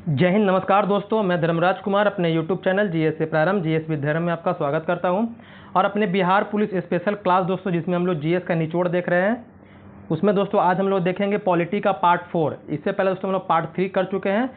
जय हिंद। नमस्कार दोस्तों, मैं धर्मराज कुमार अपने यूट्यूब चैनल जीएस से प्रारंभ जीएस विद धर्म में आपका स्वागत करता हूं। और अपने बिहार पुलिस स्पेशल क्लास दोस्तों, जिसमें हम लोग जीएस का निचोड़ देख रहे हैं, उसमें दोस्तों आज हम लोग देखेंगे पॉलिटी का पार्ट 4। इससे पहले दोस्तों हम लोग पार्ट 3 कर चुके हैं,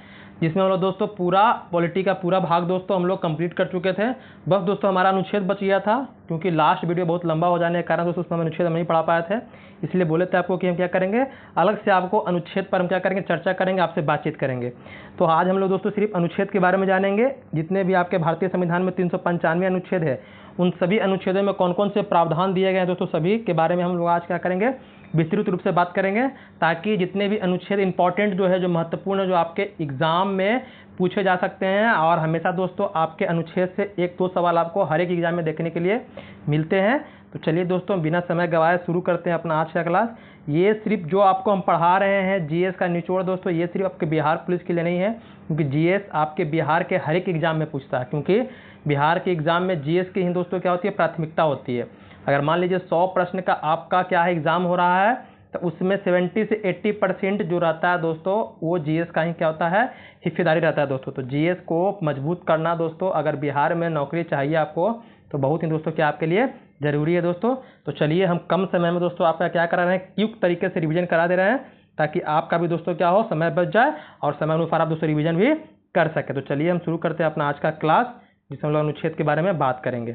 जिसमें हम लोग दोस्तों पूरा पॉलिटी का पूरा भाग दोस्तों हम लोग कंप्लीट कर चुके थे। बस दोस्तों हमारा अनुच्छेद बच गया था, क्योंकि लास्ट वीडियो बहुत लंबा हो जाने के कारण दोस्तों उसमें अनुच्छेद हम नहीं पढ़ा पाए थे। इसलिए बोले थे आपको कि हम क्या करेंगे, अलग से आपको अनुच्छेद पर हम क्या करेंगे, चर्चा करेंगे, आपसे बातचीत करेंगे। तो आज हम लोग दोस्तों सिर्फ अनुच्छेद के बारे में जानेंगे। जितने भी आपके भारतीय संविधान में 395 अनुच्छेद है, उन सभी अनुच्छेदों में कौन कौन से प्रावधान दिए गए हैं दोस्तों, सभी के बारे में हम लोग आज क्या करेंगे, विस्तृत रूप से बात करेंगे, ताकि जितने भी अनुच्छेद इंपॉर्टेंट जो है, जो महत्वपूर्ण, जो आपके एग्जाम में पूछे जा सकते हैं, और हमेशा दोस्तों आपके अनुच्छेद से 1-2 सवाल आपको हर एक एग्जाम में देखने के लिए मिलते हैं। तो चलिए दोस्तों बिना समय गवाए शुरू करते हैं अपना आज का क्लास। ये सिर्फ जो आपको हम पढ़ा रहे हैं जीएस का निचोड़ दोस्तों, ये सिर्फ आपके बिहार पुलिस के लिए नहीं है, क्योंकि जीएस आपके बिहार के हर एक एग्जाम में पूछता है। क्योंकि बिहार के एग्जाम में जीएस की ही दोस्तों क्या होती है, प्राथमिकता होती है। अगर मान लीजिए 100 प्रश्न का आपका क्या है एग्जाम हो रहा है, तो उसमें 70 से 80% जो रहता है दोस्तों, वो जीएस का ही क्या होता है, हिस्सेदारी रहता है दोस्तों। तो जीएस को मजबूत करना दोस्तों, अगर बिहार में नौकरी चाहिए आपको, तो बहुत ही दोस्तों क्या आपके लिए जरूरी है दोस्तों। तो चलिए हम कम समय में दोस्तों आपका क्या करा रहे हैं, युक्त तरीके से रिवीजन करा दे रहे हैं, ताकि आपका भी दोस्तों क्या हो, समय बच जाए और समय अनुसार आप दोस्तों रिवीजन भी कर सके। तो चलिए हम शुरू करते हैं अपना आज का क्लास, जिसमें हम लोग अनुच्छेद के बारे में बात करेंगे।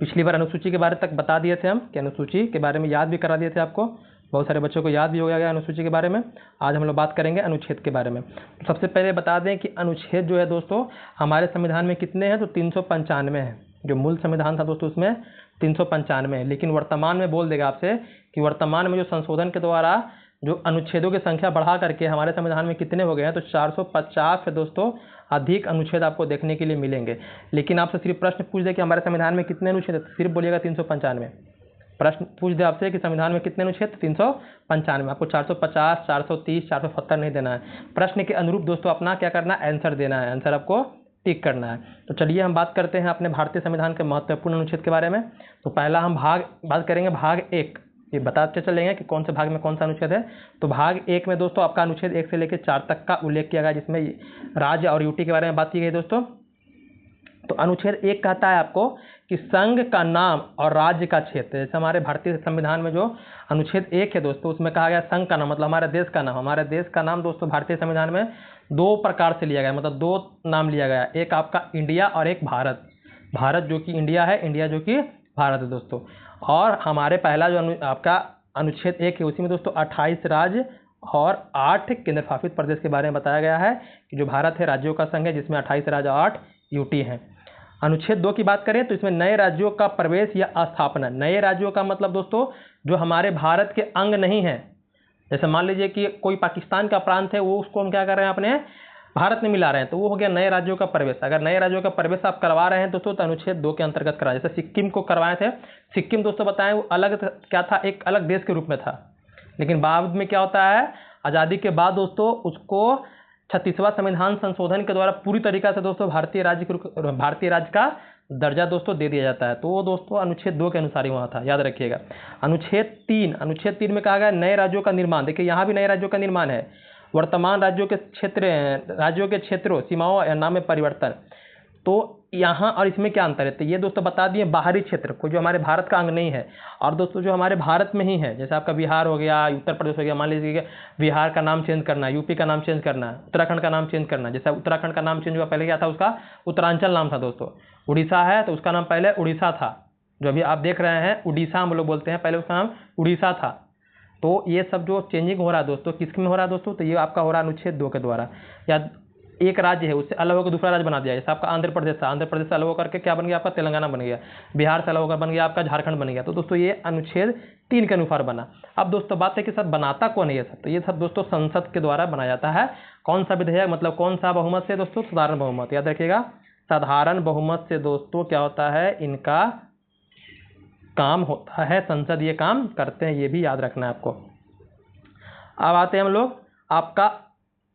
पिछली बार अनुसूची के बारे तक बता दिए थे हम, कि अनुसूची के बारे में याद भी करा दिए थे आपको, बहुत सारे बच्चों को याद भी हो गया अनुसूची के बारे में। आज हम लोग बात करेंगे अनुच्छेद के बारे में। तो सबसे पहले बता दें कि अनुच्छेद जो है दोस्तों हमारे संविधान में कितने हैं, तो 395 है। जो मूल संविधान था दोस्तों उसमें 395 है, लेकिन वर्तमान में बोल देगा आपसे कि वर्तमान में जो संशोधन के द्वारा जो अनुच्छेदों की संख्या बढ़ा करके हमारे संविधान में कितने हो गए हैं, तो 450 है दोस्तों अधिक अनुच्छेद आपको देखने के लिए मिलेंगे। लेकिन आपसे सिर्फ प्रश्न पूछ दे कि हमारे संविधान में कितने अनुच्छेद है, तो सिर्फ बोलिएगा 395। प्रश्न पूछ दे आपसे कि संविधान में कितने अनुच्छेद, 395। आपको 450, 430, 470 नहीं देना है। प्रश्न के अनुरूप दोस्तों अपना क्या करना है, आंसर देना है, आंसर आपको टिक करना है। तो चलिए हम बात करते हैं अपने भारतीय संविधान के महत्वपूर्ण अनुच्छेद के बारे में। तो पहला हम बात करेंगे भाग 1। ये बताते चलेंगे कि कौन से भाग में कौन सा अनुच्छेद है। तो भाग 1 में दोस्तों आपका अनुच्छेद 1 से लेकर 4 तक का उल्लेख किया गया, जिसमें राज्य और यूटी के बारे में बात की गई दोस्तों। तो अनुच्छेद 1 कहता है आपको कि संघ का नाम और राज्य का क्षेत्र। जैसे हमारे भारतीय संविधान में जो अनुच्छेद 1 है दोस्तों, उसमें कहा गया संघ का नाम मतलब हमारे देश का नाम। हमारे देश का नाम दोस्तों भारतीय संविधान में 2 प्रकार से लिया गया, मतलब 2 नाम लिया गया, एक आपका इंडिया और एक भारत। भारत जो कि इंडिया है, इंडिया जो कि भारत है दोस्तों। और हमारे पहला जो आपका अनुच्छेद 1 है, उसी में दोस्तों 28 राज्य और 8 केंद्र शासित प्रदेश के बारे में बताया गया है, कि जो भारत है राज्यों का संघ है, जिसमें 28 राज्य और 8 यूटी हैं। अनुच्छेद 2 की बात करें तो इसमें नए राज्यों का प्रवेश या स्थापना। नए राज्यों का मतलब दोस्तों जो हमारे भारत के अंग नहीं है। जैसे मान लीजिए कि कोई पाकिस्तान का प्रांत है, वो उसको हम क्या कर रहे हैं, अपने भारत में मिला रहे हैं, तो वो हो गया नए राज्यों का प्रवेश। अगर नए राज्यों का प्रवेश आप करवा रहे हैं दोस्तों, तो अनुच्छेद 2 के अंतर्गत कराए। जैसे सिक्किम को करवाए थे, सिक्किम दोस्तों बताएं वो अलग क्या था, एक अलग देश के रूप में था, लेकिन बाद में क्या होता है, आज़ादी के बाद दोस्तों उसको 36वां संविधान संशोधन के द्वारा पूरी तरीका से दोस्तों भारतीय राज्य का दर्जा दोस्तों दे दिया जाता है। तो वो दोस्तों अनुच्छेद 2 के अनुसार ही वहाँ था, याद रखिएगा। अनुच्छेद 3 में कहा गया नए राज्यों का निर्माण। देखिए यहाँ भी नए राज्यों का निर्माण है। वर्तमान राज्यों के क्षेत्रों, सीमाओं या नाम में परिवर्तन। तो यहाँ और इसमें क्या अंतर है, तो ये दोस्तों बता दिए बाहरी क्षेत्र को, जो हमारे भारत का अंग नहीं है, और दोस्तों जो हमारे भारत में ही है। जैसे आपका बिहार हो गया, उत्तर प्रदेश हो गया, मान लीजिए बिहार का नाम चेंज करना, यूपी का नाम चेंज करना, उत्तराखंड का नाम चेंज करना। जैसे उत्तराखंड का नाम चेंज हुआ, पहले क्या था, उसका उत्तरांचल नाम था दोस्तों। उड़ीसा है तो उसका नाम पहले उड़ीसा था, जो अभी आप देख रहे हैं उड़ीसा हम लोग बोलते हैं, पहले उसका नाम उड़ीसा था। तो ये सब जो चेंजिंग हो रहा है दोस्तों, किसमें हो रहा है दोस्तों, तो ये आपका हो रहा है अनुच्छेद 2 के द्वारा। या एक राज्य है उससे अलग होकर दूसरा राज्य बना दिया। जैसे आपका आंध्र प्रदेश था, आंध्र प्रदेश से अलग होकर के क्या बन गया, आपका तेलंगाना बन गया। बिहार से अलग होकर बन गया आपका झारखंड बन गया। तो दोस्तों ये अनुच्छेद 3 के अनुसार बना। अब दोस्तों बात है कि सब बनाता कौन है ये सब, तो ये सब दोस्तों संसद के द्वारा बनाया जाता है। कौन सा विधेयक, मतलब कौन सा बहुमत से दोस्तों, साधारण बहुमत, याद रखिएगा। साधारण बहुमत से दोस्तों क्या होता है, इनका काम होता है, संसद ये काम करते हैं, ये भी याद रखना है आपको। अब आते हैं हम लोग आपका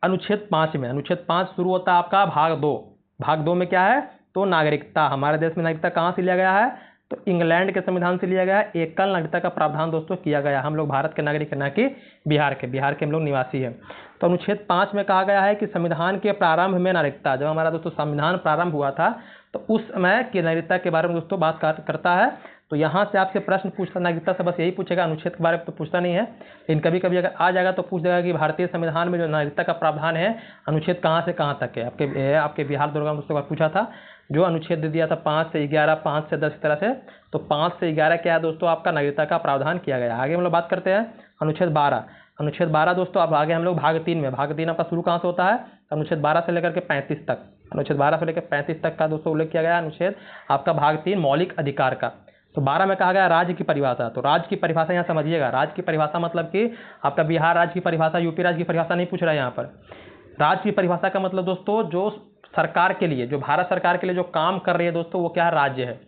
अनुच्छेद 5 में। अनुच्छेद 5 शुरू होता है आपका भाग 2। भाग 2 में क्या है, तो नागरिकता। हमारे देश में नागरिकता कहाँ से लिया गया है, तो इंग्लैंड के संविधान से लिया गया है। एकल नागरिकता का प्रावधान दोस्तों किया गया, हम लोग भारत के नागरिक ना कि बिहार के हम लोग निवासी हैं। तो अनुच्छेद 5 में कहा गया है कि संविधान के प्रारंभ में नागरिकता, जब हमारा दोस्तों संविधान प्रारंभ हुआ था तो उस समय की नागरिकता के बारे में दोस्तों बात करता है। तो यहाँ से आपसे प्रश्न पूछता नागरिकता से बस यही पूछेगा, अनुच्छेद के बारे में तो पूछता नहीं है, लेकिन कभी कभी अगर आ जाएगा तो पूछ देगा कि भारतीय संविधान में जो नागरिकता का प्रावधान है अनुच्छेद कहाँ से कहाँ तक है। आपके बिहार दुर्गा दोस्तों का पूछा था, जो अनुच्छेद दे दिया था 5 से 11, 5 से 10 इस तरह से। तो 5 से 11 क्या है दोस्तों, आपका नागरिकता का प्रावधान किया गया। आगे हम लोग बात करते हैं अनुच्छेद 12। अनुच्छेद 12 दोस्तों अब आगे हम लोग भाग 3 में, भाग 3 आपका शुरू कहाँ से होता है, अनुच्छेद 12 से लेकर के 35 तक, अनुच्छेद 12 से लेकर 35 तक का दोस्तों उल्लेख किया गया अनुच्छेद आपका भाग 3 मौलिक अधिकार का। तो 12 में कहा गया राज्य की परिभाषा। तो राज्य की परिभाषा यहाँ समझिएगा, राज्य की परिभाषा मतलब कि आपका बिहार राज्य की परिभाषा, यूपी राज्य की परिभाषा नहीं पूछ रहा है यहाँ पर। राज्य की परिभाषा का मतलब दोस्तों जो सरकार के लिए, जो भारत सरकार के लिए जो काम कर रही है दोस्तों वो क्या है, राज्य है।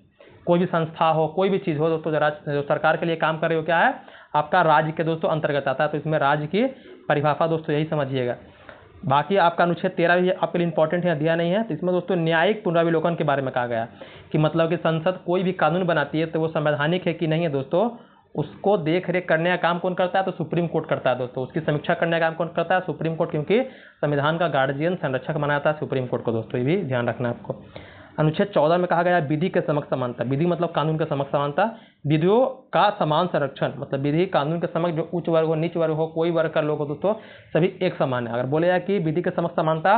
कोई भी संस्था हो, कोई भी चीज़ हो दोस्तों, जो सरकार के लिए काम कर रही हो क्या है, आपका राज्य के दोस्तों अंतर्गत आता है। तो इसमें राज्य की परिभाषा दोस्तों यही समझिएगा। बाकी आपका अनुच्छेद 13 भी आपके लिए इंपॉर्टेंट है, दिया नहीं है। तो इसमें दोस्तों न्यायिक पुनरावलोकन के बारे में कहा गया कि मतलब कि संसद कोई भी कानून बनाती है तो वो संवैधानिक है कि नहीं है दोस्तों, उसको देख रेख करने का काम कौन करता है, तो सुप्रीम कोर्ट करता है दोस्तों। उसकी समीक्षा करने का काम कौन करता है, सुप्रीम कोर्ट, क्योंकि संविधान का गार्जियन संरक्षक माना जाता है सुप्रीम कोर्ट को दोस्तों, ये भी ध्यान रखना है आपको। अनुच्छेद 14 में कहा गया विधि के समक्ष समानता। विधि मतलब कानून के समक्ष समानता, विधियों का समान संरक्षण, मतलब विधि कानून के समक्ष जो उच्च वर्ग हो, नीच वर्ग हो, कोई वर्ग का लोग हो दोस्तों, सभी एक समान है। अगर बोले जाए कि विधि के समक्ष समानता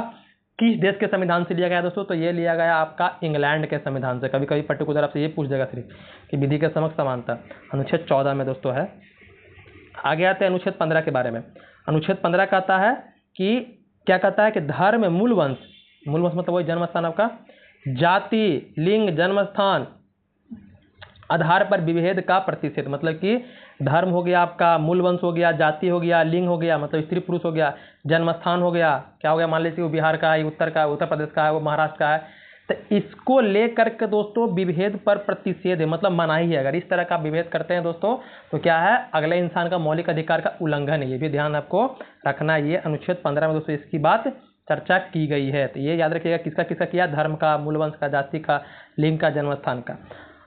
किस देश के संविधान से लिया गया दोस्तों, तो ये लिया गया आपका इंग्लैंड के संविधान से। कभी कभी पर्टिकुलर आपसे ये पूछ देगा सिर्फ कि विधि के समक्ष समानता अनुच्छेद 14 में दोस्तों है। आगे आते हैं अनुच्छेद 15 के बारे में। अनुच्छेद 15 कहता है कि क्या कहता है कि धर्म, मूल वंश मतलब वही जन्म स्थान आपका, जाति, लिंग, जन्म स्थान आधार पर विभेद का प्रतिषेध, मतलब कि धर्म हो गया आपका, मूल वंश हो गया, जाति हो गया, लिंग हो गया मतलब स्त्री पुरुष हो गया, जन्म स्थान हो गया, क्या हो गया, मान लीजिए वो बिहार का है, उत्तर का है, उत्तर प्रदेश का है, वो महाराष्ट्र का है, तो इसको लेकर के दोस्तों विभेद पर प्रतिषेध है, मतलब मनाही है। अगर इस तरह का विभेद करते हैं दोस्तों तो क्या है, अगले इंसान का मौलिक अधिकार का उल्लंघन है। ये भी ध्यान आपको रखना है। ये अनुच्छेद 15 में दोस्तों इसकी बात चर्चा की गई है। तो ये याद रखिएगा किसका किसका किया, धर्म का, मूल वंश का, जाति का, लिंग का, जन्म स्थान का।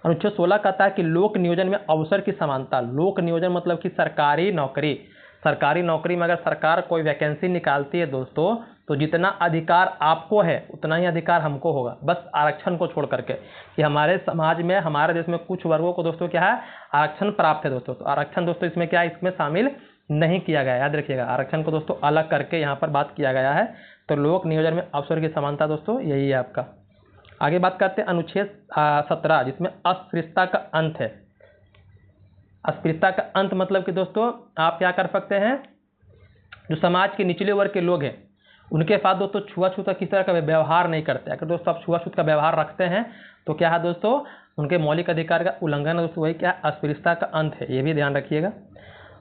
अनुच्छेद 16 कहता है कि लोक नियोजन में अवसर की समानता। लोक नियोजन मतलब कि सरकारी नौकरी में अगर सरकार कोई वैकेंसी निकालती है दोस्तों तो जितना अधिकार आपको है उतना ही अधिकार हमको होगा, बस आरक्षण को छोड़ करके, कि हमारे समाज में, हमारे देश में कुछ वर्गों को दोस्तों क्या है, आरक्षण प्राप्त है दोस्तों। तो आरक्षण दोस्तों इसमें क्या है, इसमें शामिल नहीं किया गया है, याद रखिएगा। आरक्षण को दोस्तों अलग करके यहाँ पर बात किया गया है। तो लोक नियोजन में अवसर की समानता दोस्तों यही है आपका। आगे बात करते हैं अनुच्छेद 17 जिसमें अस्पृश्यता का अंत है। अस्पृश्यता का अंत मतलब कि दोस्तों आप क्या कर सकते हैं, जो समाज के निचले वर्ग के लोग हैं उनके साथ दोस्तों छुआछूत का किस तरह का व्यवहार नहीं करते। अगर दोस्तों आप छुआछूत का व्यवहार रखते हैं तो क्या है दोस्तों, उनके मौलिक अधिकार का उल्लंघन है दोस्तों, वही क्या, अस्पृश्यता का अंत है। ये भी ध्यान रखिएगा।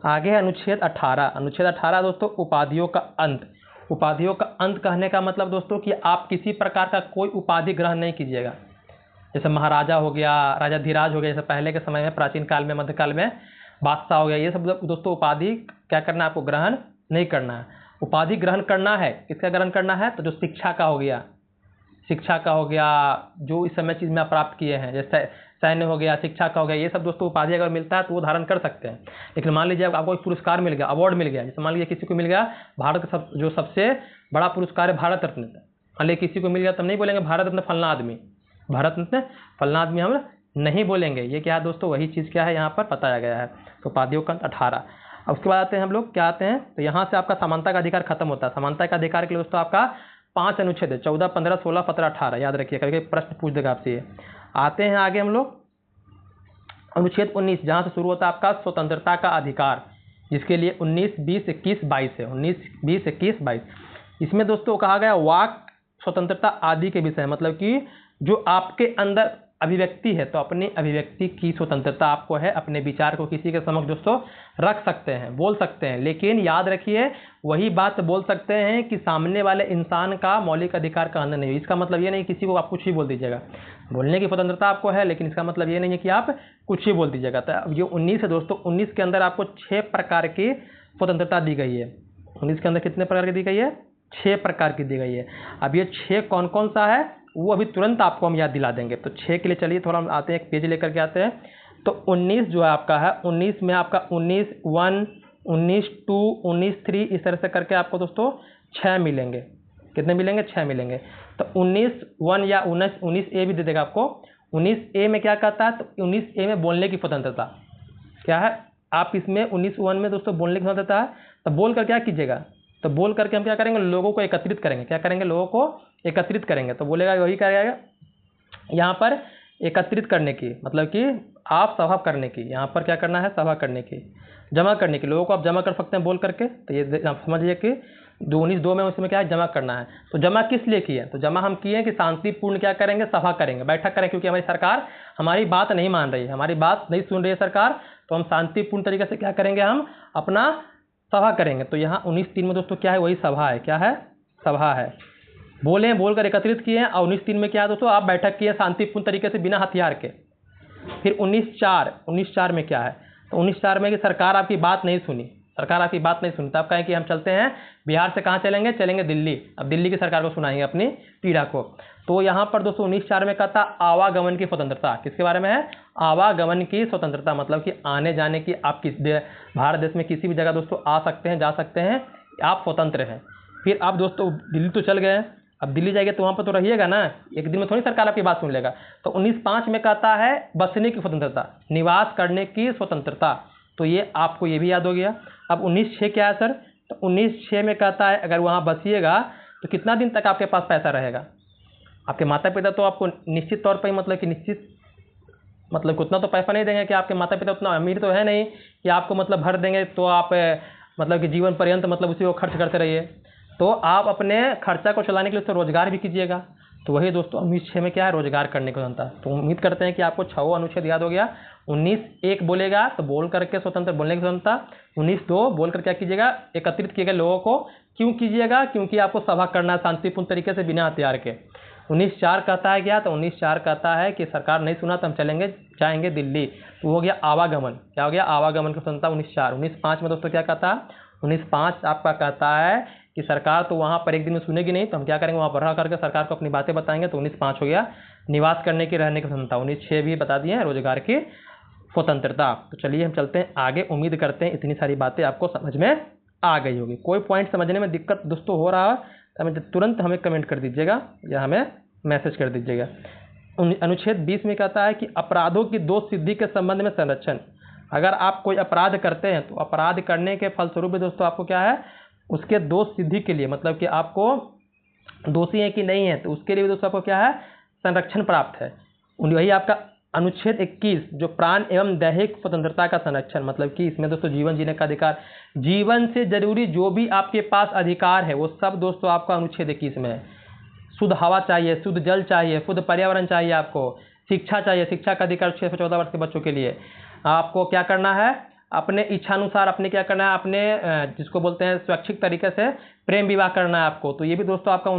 आगे अनुच्छेद 18। अनुच्छेद 18 दोस्तों उपाधियों का अंत। उपाधियों का अंत कहने का मतलब दोस्तों कि आप किसी प्रकार का कोई उपाधि ग्रहण नहीं कीजिएगा। जैसे महाराजा हो गया, राजाधिराज हो गया, जैसे पहले के समय में, प्राचीन काल में, मध्यकाल में बादशाह हो गया, ये सब दोस्तों उपाधि क्या करना है, आपको ग्रहण नहीं करना है। उपाधि ग्रहण करना है, किसका ग्रहण करना है, तो जो शिक्षा का हो गया, जो इस समय चीज़ में आप प्राप्त किए हैं, जैसे सैन्य हो गया, शिक्षा का हो गया, ये सब दोस्तों उपाधि अगर मिलता है तो वो धारण कर सकते हैं। लेकिन मान लीजिए आपको एक पुरस्कार मिल गया, अवार्ड मिल गया, जैसे मान लीजिए किसी को मिल गया भारत का जो सबसे बड़ा पुरस्कार है भारत रत्न, मान लीजिए किसी को मिल गया, तब नहीं बोलेंगे भारत रत्न फलना आदमी, भारत रत्न फलना आदमी हम नहीं बोलेंगे। ये क्या है दोस्तों, वही चीज़ क्या है यहाँ पर बताया गया है। तो उपाधियों का 18। अब उसके बाद आते हैं हम लोग क्या आते हैं, तो यहाँ से आपका समानता का अधिकार खत्म होता है। समानता का अधिकार के लिए दोस्तों आपका 5 अनुच्छेद है, 14, 15, 16, 17, 18, याद रखिए, कभी प्रश्न पूछ देगा आपसे ये। आते हैं आगे हम लोग अनुच्छेद 19 जहाँ से शुरू होता है आपका स्वतंत्रता का अधिकार, जिसके लिए 19, 20, 21, 22 है। 19, 20, 21, 22 इसमें दोस्तों कहा गया वाक स्वतंत्रता आदि के विषय, मतलब कि जो आपके अंदर अभिव्यक्ति है तो अपनी अभिव्यक्ति की स्वतंत्रता आपको है, अपने विचार को किसी के समक्ष दोस्तों रख सकते हैं, बोल सकते हैं, लेकिन याद रखिए वही बात बोल सकते हैं कि सामने वाले इंसान का मौलिक अधिकार का हनन नहीं हो। इसका मतलब ये नहीं किसी को आप कुछ ही बोल दीजिएगा, बोलने की स्वतंत्रता आपको है, लेकिन इसका मतलब ये नहीं है कि आप कुछ ही बोल दीजिएगा। तो ये 19 है दोस्तों, 19 के अंदर आपको 6 प्रकार की स्वतंत्रता दी गई है। 19 के अंदर कितने प्रकार की दी गई है, 6 प्रकार की दी गई है। अब ये 6 कौन कौन सा है वो अभी तुरंत आपको हम याद दिला देंगे। तो 6 के लिए चलिए थोड़ा हम आते हैं, एक पेज लेकर के आते हैं। तो 19 जो है आपका है, 19 में आपका 19(1), 19(2), 19(3), इस तरह से करके आपको दोस्तों 6 मिलेंगे। कितने मिलेंगे? 6 मिलेंगे। तो 19(1) या 19(a) भी दे देगा आपको। 19(a) में क्या कहता है? तो 19(a) में बोलने की स्वतंत्रता क्या है? आप इसमें 19(1) में दोस्तों बोलने की स्वतंत्रता है। तो बोल कर क्या कीजिएगा? तो बोल करके हम क्या करेंगे? लोगों को एकत्रित करेंगे। क्या करेंगे? लोगों को एकत्रित करेंगे। तो बोलेगा वही करेगा यहाँ पर, एकत्रित करने की, मतलब कि आप सभा करने की। यहाँ पर क्या करना है? सभा करने की, जमा करने की। लोगों को आप जमा कर सकते हैं बोल करके। तो ये आप समझिए कि 19(2) में उसमें क्या है? जमा करना है। तो जमा किस लिए किए? तो जमा हम किए कि शांतिपूर्ण क्या करेंगे? सभा करेंगे, बैठक करें, क्योंकि हमारी सरकार हमारी बात नहीं मान रही है, हमारी बात नहीं सुन रही है सरकार। तो हम शांतिपूर्ण तरीके से क्या करेंगे? हम अपना सभा करेंगे। तो यहाँ 19(3) में दोस्तों क्या है? वही सभा है। क्या है? सभा है। बोले, बोलकर एकत्रित किए। और 19(3) में क्या है दोस्तों? आप बैठक किए शांतिपूर्ण तरीके से बिना हथियार के। फिर 19(4) में क्या है? तो 19(4) में कि सरकार आपकी बात नहीं सुनी, सरकार आपकी बात नहीं सुनी। तो आप कहें कि हम चलते हैं बिहार से, कहाँ चलेंगे? चलेंगे दिल्ली। अब दिल्ली की सरकार को सुनाएंगे अपनी पीड़ा को। तो यहाँ पर दोस्तों 19(4) में कहता आवागमन की स्वतंत्रता। किसके बारे में है? आवागमन की स्वतंत्रता, मतलब कि आने जाने की। आप भारत देश में किसी भी जगह दोस्तों आ सकते हैं, जा सकते हैं, आप स्वतंत्र हैं। फिर आप दोस्तों दिल्ली तो चल गए, अब दिल्ली जाइए तो वहाँ पर तो रहिएगा ना, एक दिन में थोड़ी सरकार आपकी बात सुन लेगा। तो 19(5) में कहता है बसने की स्वतंत्रता, निवास करने की स्वतंत्रता। तो ये आपको ये भी याद हो गया। अब 19(6) क्या है सर? तो 19(6) में कहता है अगर वहाँ बसिएगा तो कितना दिन तक आपके पास पैसा रहेगा? आपके माता पिता तो आपको निश्चित तौर पर, मतलब कि निश्चित, मतलब कि उतना तो पैसा नहीं देंगे कि आपके माता पिता उतना अमीर तो है नहीं कि आपको मतलब भर देंगे तो आप मतलब कि जीवन पर्यंत मतलब उसी को खर्च करते रहिए। तो आप अपने खर्चा को चलाने के लिए तो रोजगार भी कीजिएगा। तो वही दोस्तों 19(6) में क्या है? रोजगार करने को स्वतंत्रता। तो उम्मीद करते हैं कि आपको 6 अनुच्छेद याद हो गया। 19(1) बोलेगा तो बोल करके स्वतंत्र, बोलने की स्वतंत्रता। 19(2) बोल कर क्या कीजिएगा? एकत्रित किए गए लोगों को। क्यों कीजिएगा? क्योंकि आपको सभा करना है शांतिपूर्ण तरीके से बिना हथियार के। 19(4) कहता है क्या? तो 19(4) कहता है कि सरकार नहीं सुना तो हम चलेंगे, जाएंगे दिल्ली। तो हो गया आवागमन। क्या हो गया? आवागमन की स्वतंत्रता 19(4). 19(5) में दोस्तों क्या कहता है? 19(5) आपका कहता है कि सरकार तो वहाँ पर एक दिन में सुनेगी नहीं, तो हम क्या करेंगे? वहाँ बढ़ा करके सरकार को अपनी बातें बताएंगे। तो 19(5) हो गया निवास करने की, रहने की स्वतंत्रता। 19(6) भी बता दिए, रोजगार की स्वतंत्रता। तो चलिए हम चलते हैं आगे। उम्मीद करते हैं इतनी सारी बातें आपको समझ में आ गई होगी। कोई पॉइंट समझने में दिक्कत दोस्तों हो रहा है तो हमें तुरंत हमें कमेंट कर दीजिएगा या हमें मैसेज कर दीजिएगा। अनुच्छेद 20 में कहता है कि अपराधों की दोष सिद्धि के संबंध में संरक्षण। अगर आप कोई अपराध करते हैं तो अपराध करने के फलस्वरूप भी दोस्तों आपको क्या है? उसके दोष सिद्धि के लिए, मतलब कि आपको दोषी है कि नहीं है, तो उसके लिए भी दोस्तों आपको क्या है? संरक्षण प्राप्त है। वही आपका अनुच्छेद 21 जो प्राण एवं दैहिक स्वतंत्रता का संरक्षण, मतलब कि इसमें दोस्तों जीवन जीने का अधिकार, जीवन से जरूरी जो भी आपके पास अधिकार है वो सब दोस्तों आपका अनुच्छेद 21 में है। शुद्ध हवा चाहिए, शुद्ध जल चाहिए, शुद्ध पर्यावरण चाहिए, आपको शिक्षा चाहिए, शिक्षा का अधिकार 6 से 14 वर्ष के बच्चों के लिए। आपको क्या करना है? अपने इच्छानुसार अपने क्या करना है? अपने जिसको बोलते हैं स्वैच्छिक तरीके से प्रेम विवाह करना है आपको। तो ये भी दोस्तों आपका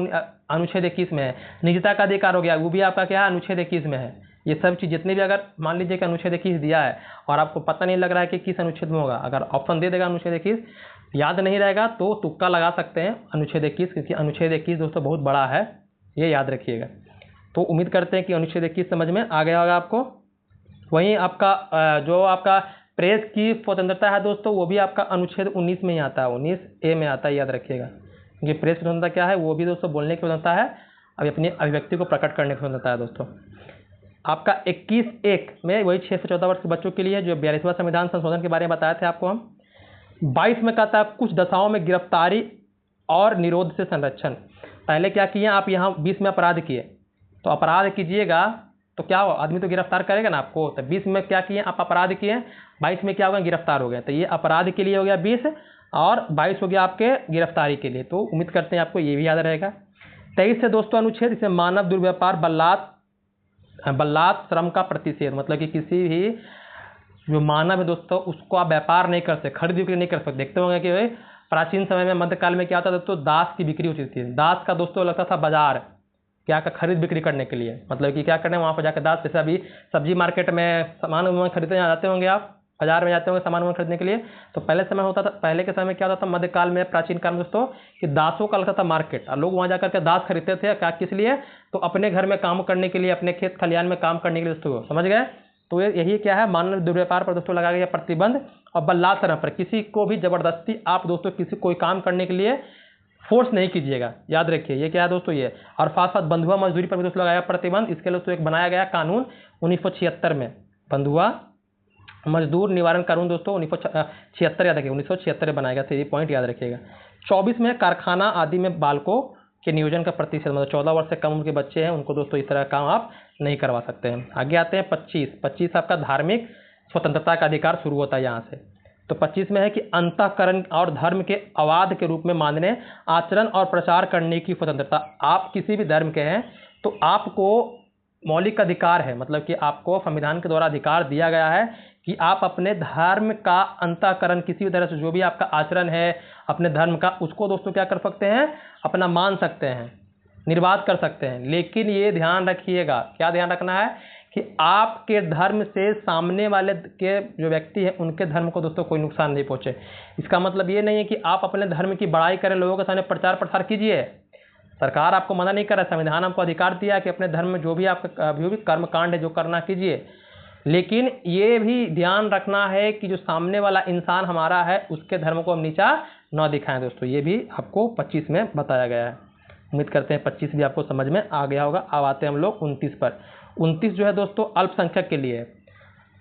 अनुच्छेद 21 में है। निजता का अधिकार हो गया, वो भी आपका क्या है? अनुच्छेद 21 में है। ये सब चीज़ जितनी भी, अगर मान लीजिए कि अनुच्छेद 21 दिया है और आपको पता नहीं लग रहा है कि किस अनुच्छेद में होगा, अगर ऑप्शन दे देगा अनुच्छेद 21, याद नहीं रहेगा तो तुक्का लगा सकते हैं अनुच्छेद 21, क्योंकि अनुच्छेद 21 दोस्तों बहुत बड़ा है, ये याद रखिएगा। तो उम्मीद करते हैं कि अनुच्छेद 21 समझ में आ गया होगा आपको। वहीं आपका जो आपका प्रेस की स्वतंत्रता है दोस्तों, वो भी आपका अनुच्छेद 19 में ही आता है, 19(a) में आता है, याद रखिएगा। क्योंकि प्रेस की स्वतंत्रता क्या है? वो भी दोस्तों बोलने की स्वतंत्रता है, अभी अपनी अभिव्यक्ति को प्रकट करने की स्वतंत्रता है दोस्तों। आपका 21(1) में वही 6 से 14 वर्ष के बच्चों के लिए जो 42वां संविधान संशोधन के बारे में बताए थे आपको हम। 22 में कहता है कुछ दशाओं में गिरफ्तारी और निरोध से संरक्षण। पहले क्या किए आप? यहाँ 20 में अपराध किए, तो अपराध कीजिएगा तो क्या हो? आदमी तो गिरफ्तार करेगा ना आपको। तो 20 में क्या किए आप? अपराध किए। 22 में क्या होगा? गिरफ्तार हो गए। तो ये अपराध के लिए हो गया 20 और 22 हो गया आपके गिरफ्तारी के लिए। तो उम्मीद करते हैं आपको ये भी याद रहेगा। 23 से दोस्तों अनुच्छेद, इसमें मानव दुर्व्यापार बल्लात श्रम का प्रतिषेध, मतलब कि किसी भी जो मानव है दोस्तों उसको आप व्यापार नहीं कर सकते, खरीद बिक्री नहीं कर सकते। देखते होंगे कि प्राचीन समय में मध्यकाल में क्या होता था दोस्तों? दास की बिक्री होती थी। दास का दोस्तों लगता था बाजार, क्या का खरीद बिक्री करने के लिए, मतलब कि क्या करना है वहाँ पर जाकर दास, जैसे अभी सब्जी मार्केट में सामान खरीदने जाते होंगे आप, बाजार में जाते होंगे सामान वामान खरीदने के लिए, तो पहले समय होता था, पहले के समय में क्या होता था, मध्यकाल में, प्राचीन काल में दोस्तों, कि दासों का लगता था मार्केट, और लोग वहाँ जाकर के दास खरीदते थे। क्या, किस लिए? तो अपने घर में काम करने के लिए, अपने खेत खलिहान में काम करने के लिए दोस्तों, समझ गए। तो यही क्या है, मानव दुर्व्यापार पर दोस्तों लगाया गया प्रतिबंध, और बलात्कार पर, किसी को भी जबरदस्ती आप दोस्तों किसी कोई काम करने के लिए फोर्स नहीं कीजिएगा, याद रखिए। ये क्या है दोस्तों, ये। और साथ साथ बंधुआ मजदूरी पर भी दोस्तों लगाया प्रतिबंध। इसके लिए दोस्तों एक बनाया गया कानून 1976 में, बंधुआ मजदूर निवारण कानून दोस्तों 1976, याद रखिएगा 1976 बनाया गया था, ये पॉइंट याद रखिएगा। 24 में कारखाना आदि में बालकों के नियोजन का प्रतिशत, मतलब 14 वर्ष से कम उम्र के बच्चे हैं उनको दोस्तों इस तरह का काम आप नहीं करवा सकते हैं। आगे आते हैं 25 आपका धार्मिक स्वतंत्रता का अधिकार शुरू होता है यहाँ से। तो 25 में है कि अंतःकरण और धर्म के अवाध के रूप में मानने, आचरण और प्रचार करने की स्वतंत्रता। आप किसी भी धर्म के हैं तो आपको मौलिक अधिकार है, मतलब कि आपको संविधान के द्वारा अधिकार दिया गया है कि आप अपने धर्म का अंतःकरण, किसी भी तरह से जो भी आपका आचरण है अपने धर्म का, उसको दोस्तों क्या कर सकते हैं, अपना मान सकते हैं, निर्वाध कर सकते हैं। लेकिन ये ध्यान रखिएगा, क्या ध्यान रखना है, कि आपके धर्म से सामने वाले के जो व्यक्ति है उनके धर्म को दोस्तों कोई नुकसान नहीं पहुंचे। इसका मतलब ये नहीं है कि आप अपने धर्म की बड़ाई करें, लोगों के सामने प्रचार प्रसार कीजिए। सरकार आपको मना नहीं कर रहा, संविधान आपको अधिकार दिया कि अपने धर्म में जो भी आपका जो भी कर्म कांड है जो करना कीजिए। लेकिन ये भी ध्यान रखना है कि जो सामने वाला इंसान हमारा है उसके धर्म को हम नीचा न दिखाएं दोस्तों। ये भी आपको 25 में बताया गया है। उम्मीद करते हैं 25 भी आपको समझ में आ गया होगा। अब आते हैं हम लोग 29 पर। 29 जो है दोस्तों अल्पसंख्यक के लिए,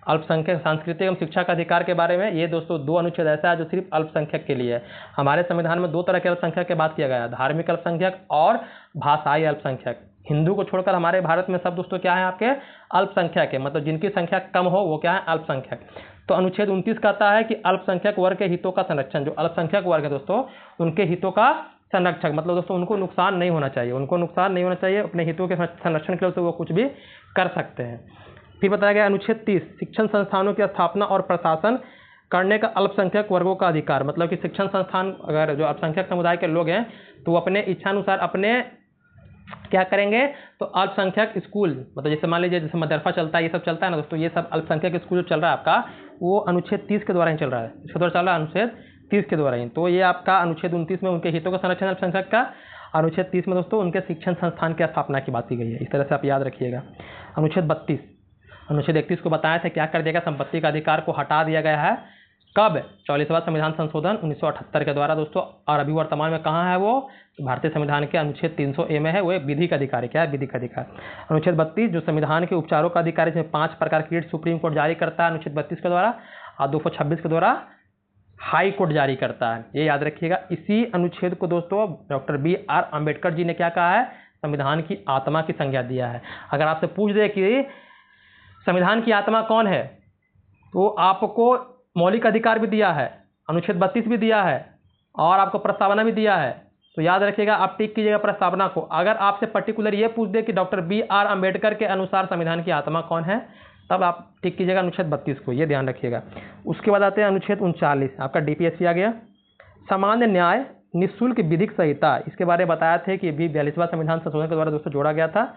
अल्पसंख्यक सांस्कृतिक एवं शिक्षा का अधिकार के बारे में। ये दोस्तों 2 अनुच्छेद ऐसा है जो सिर्फ अल्पसंख्यक के लिए है। हमारे संविधान में 2 तरह के अल्पसंख्यक की बात किया गया है, धार्मिक अल्पसंख्यक और भाषाई अल्पसंख्यक। हिंदू को छोड़कर हमारे भारत में सब दोस्तों क्या है, आपके अल्पसंख्यक है, मतलब जिनकी संख्या कम हो वो क्या है, अल्पसंख्यक। तो अनुच्छेद 29 कहता है कि अल्पसंख्यक वर्ग के हितों का संरक्षण। जो अल्पसंख्यक वर्ग है दोस्तों उनके हितों का संरक्षक, मतलब दोस्तों उनको नुकसान नहीं होना चाहिए, उनको नुकसान नहीं होना चाहिए, अपने हितों के संरक्षण के लिए तो वो कुछ भी कर सकते हैं। फिर बताया गया अनुच्छेद 30 शिक्षण संस्थानों की स्थापना और प्रशासन करने का अल्पसंख्यक वर्गों का अधिकार। मतलब कि शिक्षण संस्थान, अगर जो अल्पसंख्यक समुदाय के लोग हैं तो अपने इच्छानुसार अपने क्या करेंगे, तो अल्पसंख्यक स्कूल, मतलब जैसे मान लीजिए जैसे मदरसा चलता है, ये सब चलता है ना दोस्तों, ये सब अल्पसंख्यक स्कूल जो चल रहा है आपका, वो अनुच्छेद 30 के द्वारा ही चल रहा है। इसके द्वारा चल रहा है अनुच्छेद 30 के द्वारा ही। तो ये आपका अनुच्छेद 29 में उनके हितों का संरक्षण अल्पसंख्यक का, अनुच्छेद 30 में दोस्तों उनके शिक्षण संस्थान की स्थापना की बात की गई है। इस तरह से आप याद रखिएगा। अनुच्छेद 32, अनुच्छेद 31 को बताया था क्या कर दिया, संपत्ति का अधिकार को हटा दिया गया है। कब? 44वां संविधान संशोधन 1978 के द्वारा दोस्तों। और अभी वर्तमान में कहाँ है वो, भारतीय संविधान के अनुच्छेद 300A में है, वो एक विधि का अधिकार है। क्या है? विधि का अधिकार। अनुच्छेद 32 जो संविधान के उपचारों का अधिकार है, इसमें 5 प्रकार की रिट सुप्रीम कोर्ट जारी करता है अनुच्छेद 32 के द्वारा, और 226 के द्वारा हाई कोर्ट जारी करता है, ये याद रखिएगा। इसी अनुच्छेद को दोस्तों डॉक्टर BR अम्बेडकर जी ने क्या कहा है, संविधान की आत्मा की संज्ञा दिया है। अगर आपसे पूछ दे कि संविधान की आत्मा कौन है, तो आपको मौलिक अधिकार भी दिया है, अनुच्छेद 32 भी दिया है, और आपको प्रस्तावना भी दिया है। तो याद रखिएगा, आप टिक कीजिएगा प्रस्तावना को। अगर आपसे पर्टिकुलर ये पूछ दे कि डॉक्टर BR अम्बेडकर के अनुसार संविधान की आत्मा कौन है, तब आप टिक कीजिएगा अनुच्छेद 32 को, ये ध्यान रखिएगा। उसके बाद आते हैं अनुच्छेद 39, आपका DPSC आ गया। सामान्य न्याय निःशुल्क विधिक संहिता, इसके बारे में बताया थे कि भी 42वां संविधान संशोधन के द्वारा दोस्तों जोड़ा गया था।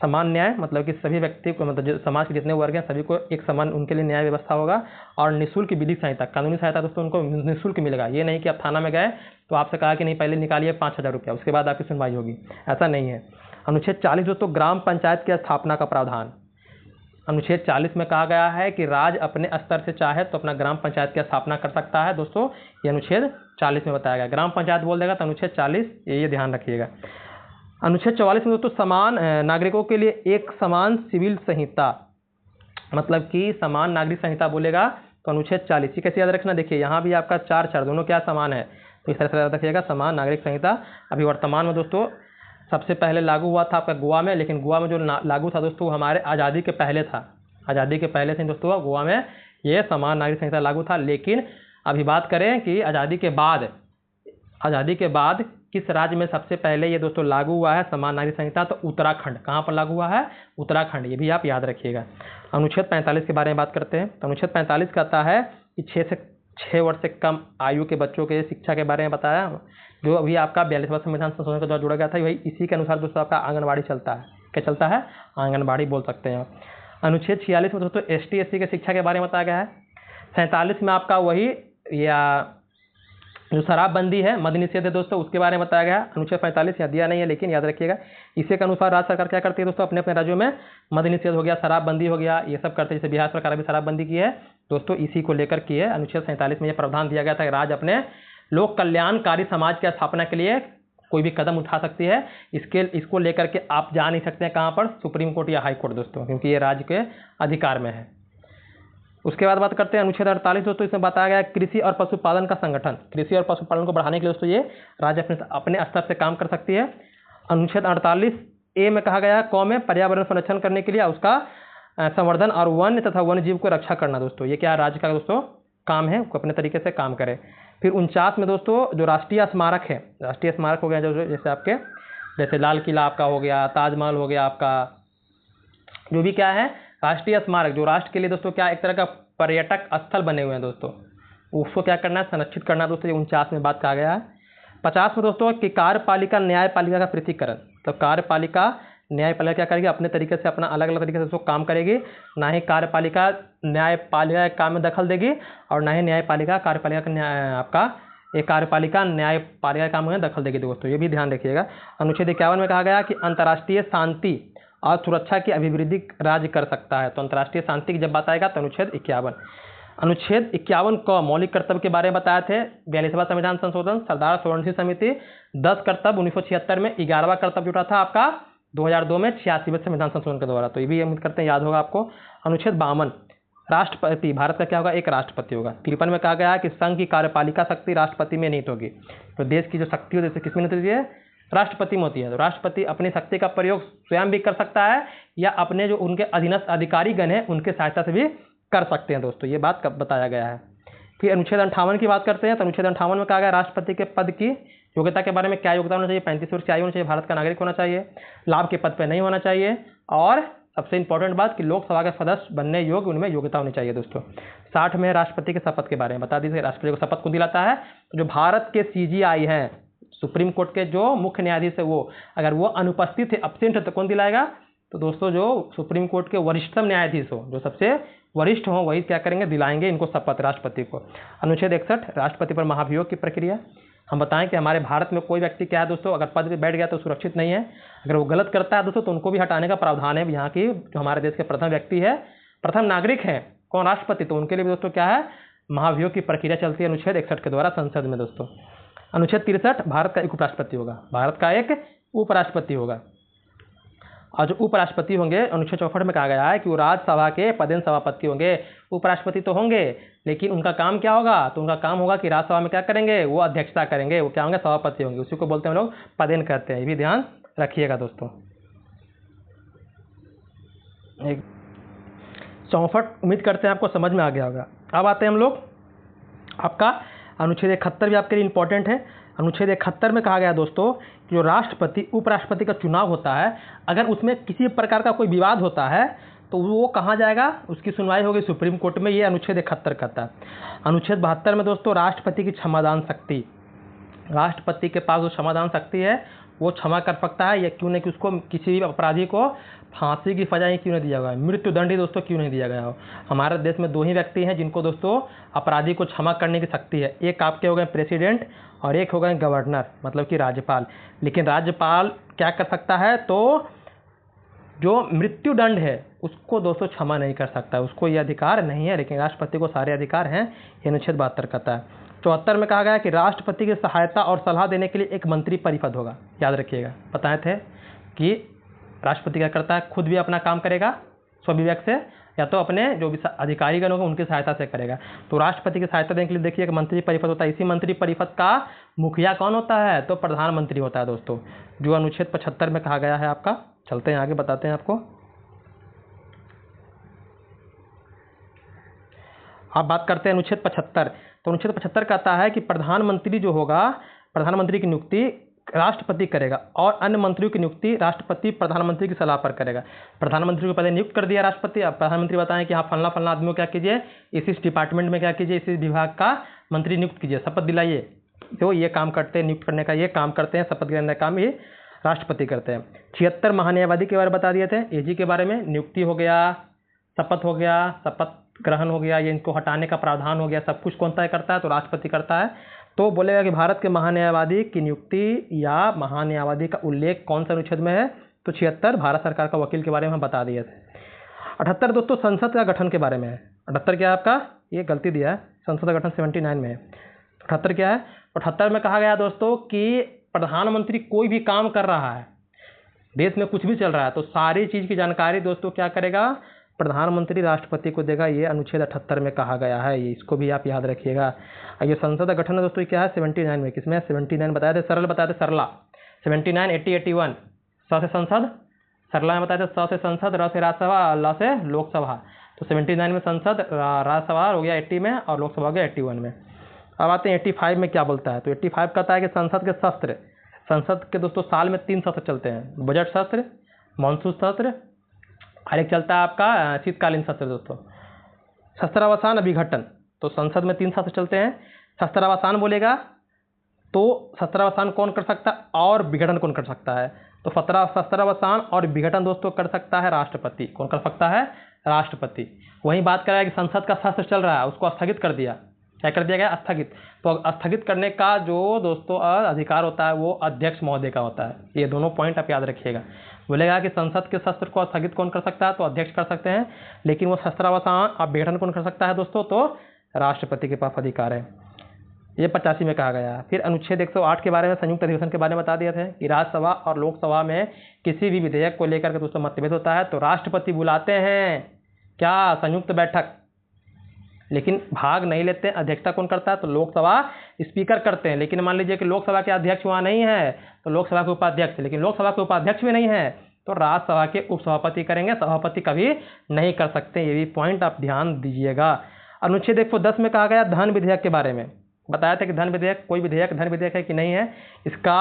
समान न्याय मतलब कि सभी व्यक्ति को, मतलब जो समाज के जितने वर्ग हैं सभी को एक समान उनके लिए न्याय व्यवस्था होगा। और निःशुल्क विधिक सहायता, कानूनी सहायता दोस्तों उनको निःशुल्क मिलेगा। ये नहीं कि आप थाना में गए तो आपसे कहा कि नहीं पहले निकालिए 5000 रुपया, उसके बाद आपकी सुनवाई होगी, ऐसा नहीं है। अनुच्छेद 40 दोस्तों ग्राम पंचायत की स्थापना का प्रावधान। अनुच्छेद 40 में कहा गया है कि राज्य अपने स्तर से चाहे तो अपना ग्राम पंचायत की स्थापना कर सकता है दोस्तों, ये अनुच्छेद 40 में बताया गया। ग्राम पंचायत बोल देगा तो अनुच्छेद 40, ये ध्यान रखिएगा। अनुच्छेद 44 में दोस्तों समान नागरिकों के लिए एक समान सिविल संहिता, मतलब कि समान नागरिक संहिता बोलेगा तो अनुच्छेद 40। ये कैसे याद रखना, देखिए यहाँ भी आपका 4 दोनों क्या समान है, तो इस तरह से याद रखिएगा समान नागरिक संहिता। अभी वर्तमान में दोस्तों सबसे पहले लागू हुआ था आपका गोवा में, लेकिन गोवा में जो लागू था दोस्तों हमारे आज़ादी के पहले था, आज़ादी के पहले से दोस्तों गोवा में ये समान नागरिक संहिता लागू था। लेकिन अभी बात करें कि आज़ादी के बाद किस राज्य में सबसे पहले ये दोस्तों लागू हुआ है समान नागरिक संहिता, तो उत्तराखंड। कहाँ पर लागू हुआ है? उत्तराखंड, ये भी आप याद रखिएगा। अनुच्छेद 45 के बारे में बात करते हैं। तो अनुच्छेद 45 कहता है कि 6 वर्ष से कम आयु के बच्चों के शिक्षा के बारे में बताया, जो अभी आपका 42वां संविधान संशोधन के द्वारा जोड़ा गया था। वही इसी के अनुसार दोस्तों आपका आंगनबाड़ी चलता है। क्या चलता है? आंगनबाड़ी बोल सकते हैं। अनुच्छेद 46 में दोस्तों ST SC के शिक्षा के बारे में बताया गया है। 47 में आपका वही या जो शराबबंदी है, मद्य निषेध है दोस्तों, उसके बारे में बताया गया। अनुच्छेद 45 यहाँ दिया नहीं है, लेकिन याद रखिएगा इसी के अनुसार राज्य सरकार क्या करती है दोस्तों, अपने अपने राज्यों में मद्य निषेध हो गया, शराबबंदी हो गया, ये सब करते हैं। जैसे बिहार सरकार अभी शराबबंदी की है दोस्तों, इसी को लेकर की है। अनुच्छेद 47 में यह प्रावधान दिया गया था कि राज्य अपने लोक कल्याणकारी समाज की स्थापना के लिए कोई भी कदम उठा सकती है। इसको लेकर के आप जा नहीं सकते हैं कहाँ पर, सुप्रीम कोर्ट या हाई कोर्ट दोस्तों, क्योंकि ये राज्य के अधिकार में है। उसके बाद बात करते हैं अनुच्छेद 48 दोस्तों, इसमें बताया गया कृषि और पशुपालन का संगठन। कृषि और पशुपालन को बढ़ाने के लिए दोस्तों ये राज्य अपने स्तर से काम कर सकती है। अनुच्छेद 48A में कहा गया कौम में पर्यावरण संरक्षण करने के लिए उसका संवर्धन और वन्य तथा वन्य जीव को रक्षा करना दोस्तों, ये क्या राज्य का दोस्तों काम है, वो अपने तरीके से काम करे। फिर 49 में दोस्तों जो राष्ट्रीय स्मारक है, राष्ट्रीय स्मारक हो गया जो जैसे आपके जैसे लाल किला आपका हो गया, ताजमहल हो गया आपका, जो भी क्या है राष्ट्रीय स्मारक, जो राष्ट्र के लिए दोस्तों क्या एक तरह का पर्यटक स्थल बने हुए हैं दोस्तों, उसको क्या करना है, संरक्षित करना दोस्तों। ये 49 में बात कहा गया है। 50 में दोस्तों कि कार्यपालिका न्यायपालिका का पृथक्करण, तो कार्यपालिका न्यायपालिका क्या करेगी, अपने तरीके से अपना अलग अलग तरीके से उसको काम करेगी। ना ही कार्यपालिका न्यायपालिका के काम में दखल देगी और ना ही न्यायपालिका कार्यपालिका का आपका एक कार्यपालिका न्यायपालिका के काम में दखल देगी दोस्तों, ये भी ध्यान रखिएगा। अनुच्छेद 51 में कहा गया कि अंतर्राष्ट्रीय शांति और सुरक्षा की अभिवृद्धि राज्य कर सकता है। तो अंतर्राष्ट्रीय शांति की जब बात आएगा तो अनुच्छेद 51 को मौलिक कर्तव्य के बारे में बताए थे। 42वां संविधान संशोधन, सरदार स्वर्ण सिंह समिति, 10 कर्तव्य 1976 में, 11वां कर्तव्य जुटा था आपका 2002 में 86वें संविधान संशोधन के द्वारा, तो ये भी उम्मीद करते हैं याद होगा आपको। अनुच्छेद 52 राष्ट्रपति, भारत का क्या होगा, एक राष्ट्रपति होगा। 53 में कहा गया है कि संघ की कार्यपालिका शक्ति राष्ट्रपति में निहित होगी। तो देश की जो शक्ति होती है किसमें निहित होती है, राष्ट्रपति में होती है। तो राष्ट्रपति अपनी शक्ति का प्रयोग स्वयं भी कर सकता है या अपने जो उनके अधीनस्थ अधिकारीगण हैं उनके सहायता से भी कर सकते हैं दोस्तों, ये बात कब बताया गया है। फिर अनुच्छेद 58 की बात करते हैं। तो अनुच्छेद 58 में कहा गया राष्ट्रपति के पद की योग्यता के बारे में, क्या योग्यता होना चाहिए, 35 वर्ष की आयु होनी चाहिए, भारत का नागरिक होना चाहिए, लाभ के पद पर नहीं होना चाहिए, और सबसे इंपॉर्टेंट बात कि लोकसभा के सदस्य बनने योग्य उनमें योग्यता होनी चाहिए दोस्तों। 60 में राष्ट्रपति के शपथ के बारे में बता दीजिए, राष्ट्रपति को शपथ को दिलाता है। जो भारत के CJI हैं, सुप्रीम कोर्ट के जो मुख्य न्यायाधीश है, वो अगर वो अनुपस्थित है, एब्सेंट है, तो कौन दिलाएगा, तो दोस्तों जो सुप्रीम कोर्ट के वरिष्ठतम न्यायाधीश हो, जो सबसे वरिष्ठ हो, वही क्या करेंगे, दिलाएंगे इनको शपथ राष्ट्रपति को। अनुच्छेद 61 राष्ट्रपति पर महाभियोग की प्रक्रिया। हम बताएं कि हमारे भारत में कोई व्यक्ति क्या है दोस्तों, अगर पद पे बैठ गया तो सुरक्षित नहीं है, अगर वो गलत करता है दोस्तों तो उनको भी हटाने का प्रावधान है। यहाँ की जो हमारे देश के प्रथम व्यक्ति है, प्रथम नागरिक है कौन, राष्ट्रपति, तो उनके लिए भी दोस्तों क्या है, महाभियोग की प्रक्रिया चलती है अनुच्छेद 61 के द्वारा संसद में दोस्तों। अनुच्छेद 63 भारत का एक उपराष्ट्रपति होगा, भारत का एक उपराष्ट्रपति होगा, और जो उपराष्ट्रपति होंगे अनुच्छेद 64 में कहा गया है कि वो राज्यसभा के पदेन सभापति होंगे। उपराष्ट्रपति तो होंगे लेकिन उनका काम क्या होगा, तो उनका काम होगा कि राज्यसभा में क्या करेंगे, वो अध्यक्षता करेंगे, वो क्या होंगे, सभापति होंगे, उसी को बोलते हैं हम लोग पदेन कहते हैं, ये भी ध्यान रखिएगा दोस्तों। 64 उम्मीद करते हैं आपको समझ में आ गया होगा। अब आते हैं हम लोग आपका अनुच्छेद 71 भी आपके लिए इंपॉर्टेंट है। अनुच्छेद 71 में कहा गया दोस्तों कि जो राष्ट्रपति उपराष्ट्रपति का चुनाव होता है, अगर उसमें किसी प्रकार का कोई विवाद होता है तो वो कहाँ जाएगा, उसकी सुनवाई होगी सुप्रीम कोर्ट में, ये अनुच्छेद 71 कहता है। अनुच्छेद 72 में दोस्तों राष्ट्रपति की क्षमादान शक्ति, राष्ट्रपति के पास जो क्षमादान शक्ति है वो क्षमा कर सकता है, या क्यों नहीं कि उसको किसी भी अपराधी को फांसी की सजा ही क्यों नहीं दिया गया, मृत्युदंड ही दोस्तों क्यों नहीं दिया गया हो। हमारे देश में 2 ही व्यक्ति हैं जिनको दोस्तों अपराधी को क्षमा करने की शक्ति है, एक आपके हो गए प्रेसिडेंट और एक हो गए गवर्नर, मतलब कि राज्यपाल। लेकिन राज्यपाल क्या कर सकता है, तो जो मृत्युदंड है उसको दोस्तों क्षमा नहीं कर सकता, उसको ये अधिकार नहीं है, लेकिन राष्ट्रपति को सारे अधिकार हैं, ये अनुच्छेद 72 कहता है। 74 में कहा गया कि राष्ट्रपति की सहायता और सलाह देने के लिए एक मंत्री परिषद होगा, याद रखिएगा। बताए थे कि राष्ट्रपति क्या करता है, खुद भी अपना काम करेगा स्वविवेक से, या तो अपने जो भी अधिकारीगण होंगे उनकी सहायता से करेगा। तो राष्ट्रपति की सहायता देने के लिए देखिए एक मंत्री परिषद होता है। इसी मंत्री परिषद का मुखिया कौन होता है, तो प्रधानमंत्री होता है दोस्तों, जो अनुच्छेद 75 में कहा गया है आपका। चलते हैं आगे, बताते हैं आपको। आप बात करते हैं अनुच्छेद 75। तो अनुच्छेद 75 कहता है कि प्रधानमंत्री जो होगा, प्रधानमंत्री की नियुक्ति राष्ट्रपति करेगा और अन्य मंत्रियों की नियुक्ति राष्ट्रपति प्रधानमंत्री की सलाह पर करेगा। प्रधानमंत्री को पहले नियुक्त कर दिया राष्ट्रपति, अब प्रधानमंत्री बताएं कि हाँ फलना फलना आदमी को क्या कीजिए, इस डिपार्टमेंट में क्या कीजिए, इसी विभाग का मंत्री नियुक्त कीजिए, शपथ दिलाइए। तो ये काम करते हैं, नियुक्त करने का ये काम करते हैं, शपथ दिलाने का काम ये राष्ट्रपति करते हैं। 76 महान्यायवादी के बारे में बता दिए थे, AG के बारे में, नियुक्ति हो गया, शपथ हो गया, शपथ ग्रहण हो गया, ये इनको हटाने का प्रावधान हो गया, सब कुछ कौन तय करता है? तो राष्ट्रपति करता है। तो बोलेगा कि भारत के महान्यायवादी की नियुक्ति या महान्यायवादी का उल्लेख कौन सा अनुच्छेद में है? तो 76 भारत सरकार का वकील के बारे में हम बता दिए थे। 78 दोस्तों संसद का गठन के बारे में है। 78 क्या है आपका? ये गलती दिया है, संसद का गठन 79 में है। 78 क्या है? 78 में कहा गया दोस्तों कि प्रधानमंत्री कोई भी काम कर रहा है, देश में कुछ भी चल रहा है, तो सारी चीज़ की जानकारी दोस्तों क्या करेगा? प्रधानमंत्री राष्ट्रपति को देगा। ये अनुच्छेद 78 में कहा गया है, ये इसको भी आप याद रखिएगा। ये संसद का गठन है दोस्तों क्या है? 79 में। किसमें? 79 बताए थे, सरल बताए थे, सरला 79, 80, 81। स से संसद, सरला में बताए थे स से संसद, र से राज्यसभा, ल से लोकसभा। तो 79 में संसद, राज्यसभा हो गया 80 में और लोकसभा हो गया 81 में। अब आते हैं 85 में क्या बोलता है? तो 85 कहता है कि संसद के सत्र, संसद के दोस्तों साल में 3 सत्र चलते हैं, बजट सत्र, मानसून सत्र और एक चलता है आपका शीतकालीन सत्र दोस्तों। शस्त्रावसान अभिघटन, तो संसद में 3 सत्र चलते हैं। शस्त्रावसान बोलेगा तो शस्त्रावसान कौन कर सकता है और विघटन कौन कर सकता है? तो शस्त्रावसान और विघटन दोस्तों कर सकता है राष्ट्रपति। कौन कर सकता है? राष्ट्रपति। वहीं बात करें कि संसद का सत्र चल रहा है, उसको स्थगित कर दिया। क्या कर दिया गया? स्थगित। तो स्थगित करने का जो दोस्तों अधिकार होता है वो अध्यक्ष महोदय का होता है। ये दोनों पॉइंट आप याद रखिएगा। बोलेगा कि संसद के सत्र को स्थगित कौन कर सकता है? तो अध्यक्ष कर सकते हैं, लेकिन वो शस्त्रावसान और विघटन कौन कर सकता है दोस्तों? तो राष्ट्रपति के पास अधिकार है। ये 85 में कहा गया। फिर अनुच्छेद 108 के बारे में, संयुक्त अधिवेशन के बारे में बता दिए थे कि राज्यसभा और लोकसभा में किसी भी विधेयक को लेकर के दोस्तों मतभेद होता है तो राष्ट्रपति बुलाते हैं क्या? संयुक्त बैठक, लेकिन भाग नहीं लेते हैं। अध्यक्षता कौन करता है? तो लोकसभा स्पीकर करते हैं। लेकिन मान लीजिए कि लोकसभा के अध्यक्ष वहाँ नहीं है तो लोकसभा के उपाध्यक्ष, लेकिन लोकसभा के उपाध्यक्ष भी नहीं है तो राज्यसभा के उपसभापति करेंगे, सभापति कभी नहीं कर सकते। ये भी पॉइंट आप ध्यान दीजिएगा। अनुच्छेद 110 में कहा गया धन विधेयक के बारे में, बताया था कि धन विधेयक, कोई विधेयक धन विधेयक है कि नहीं है, इसका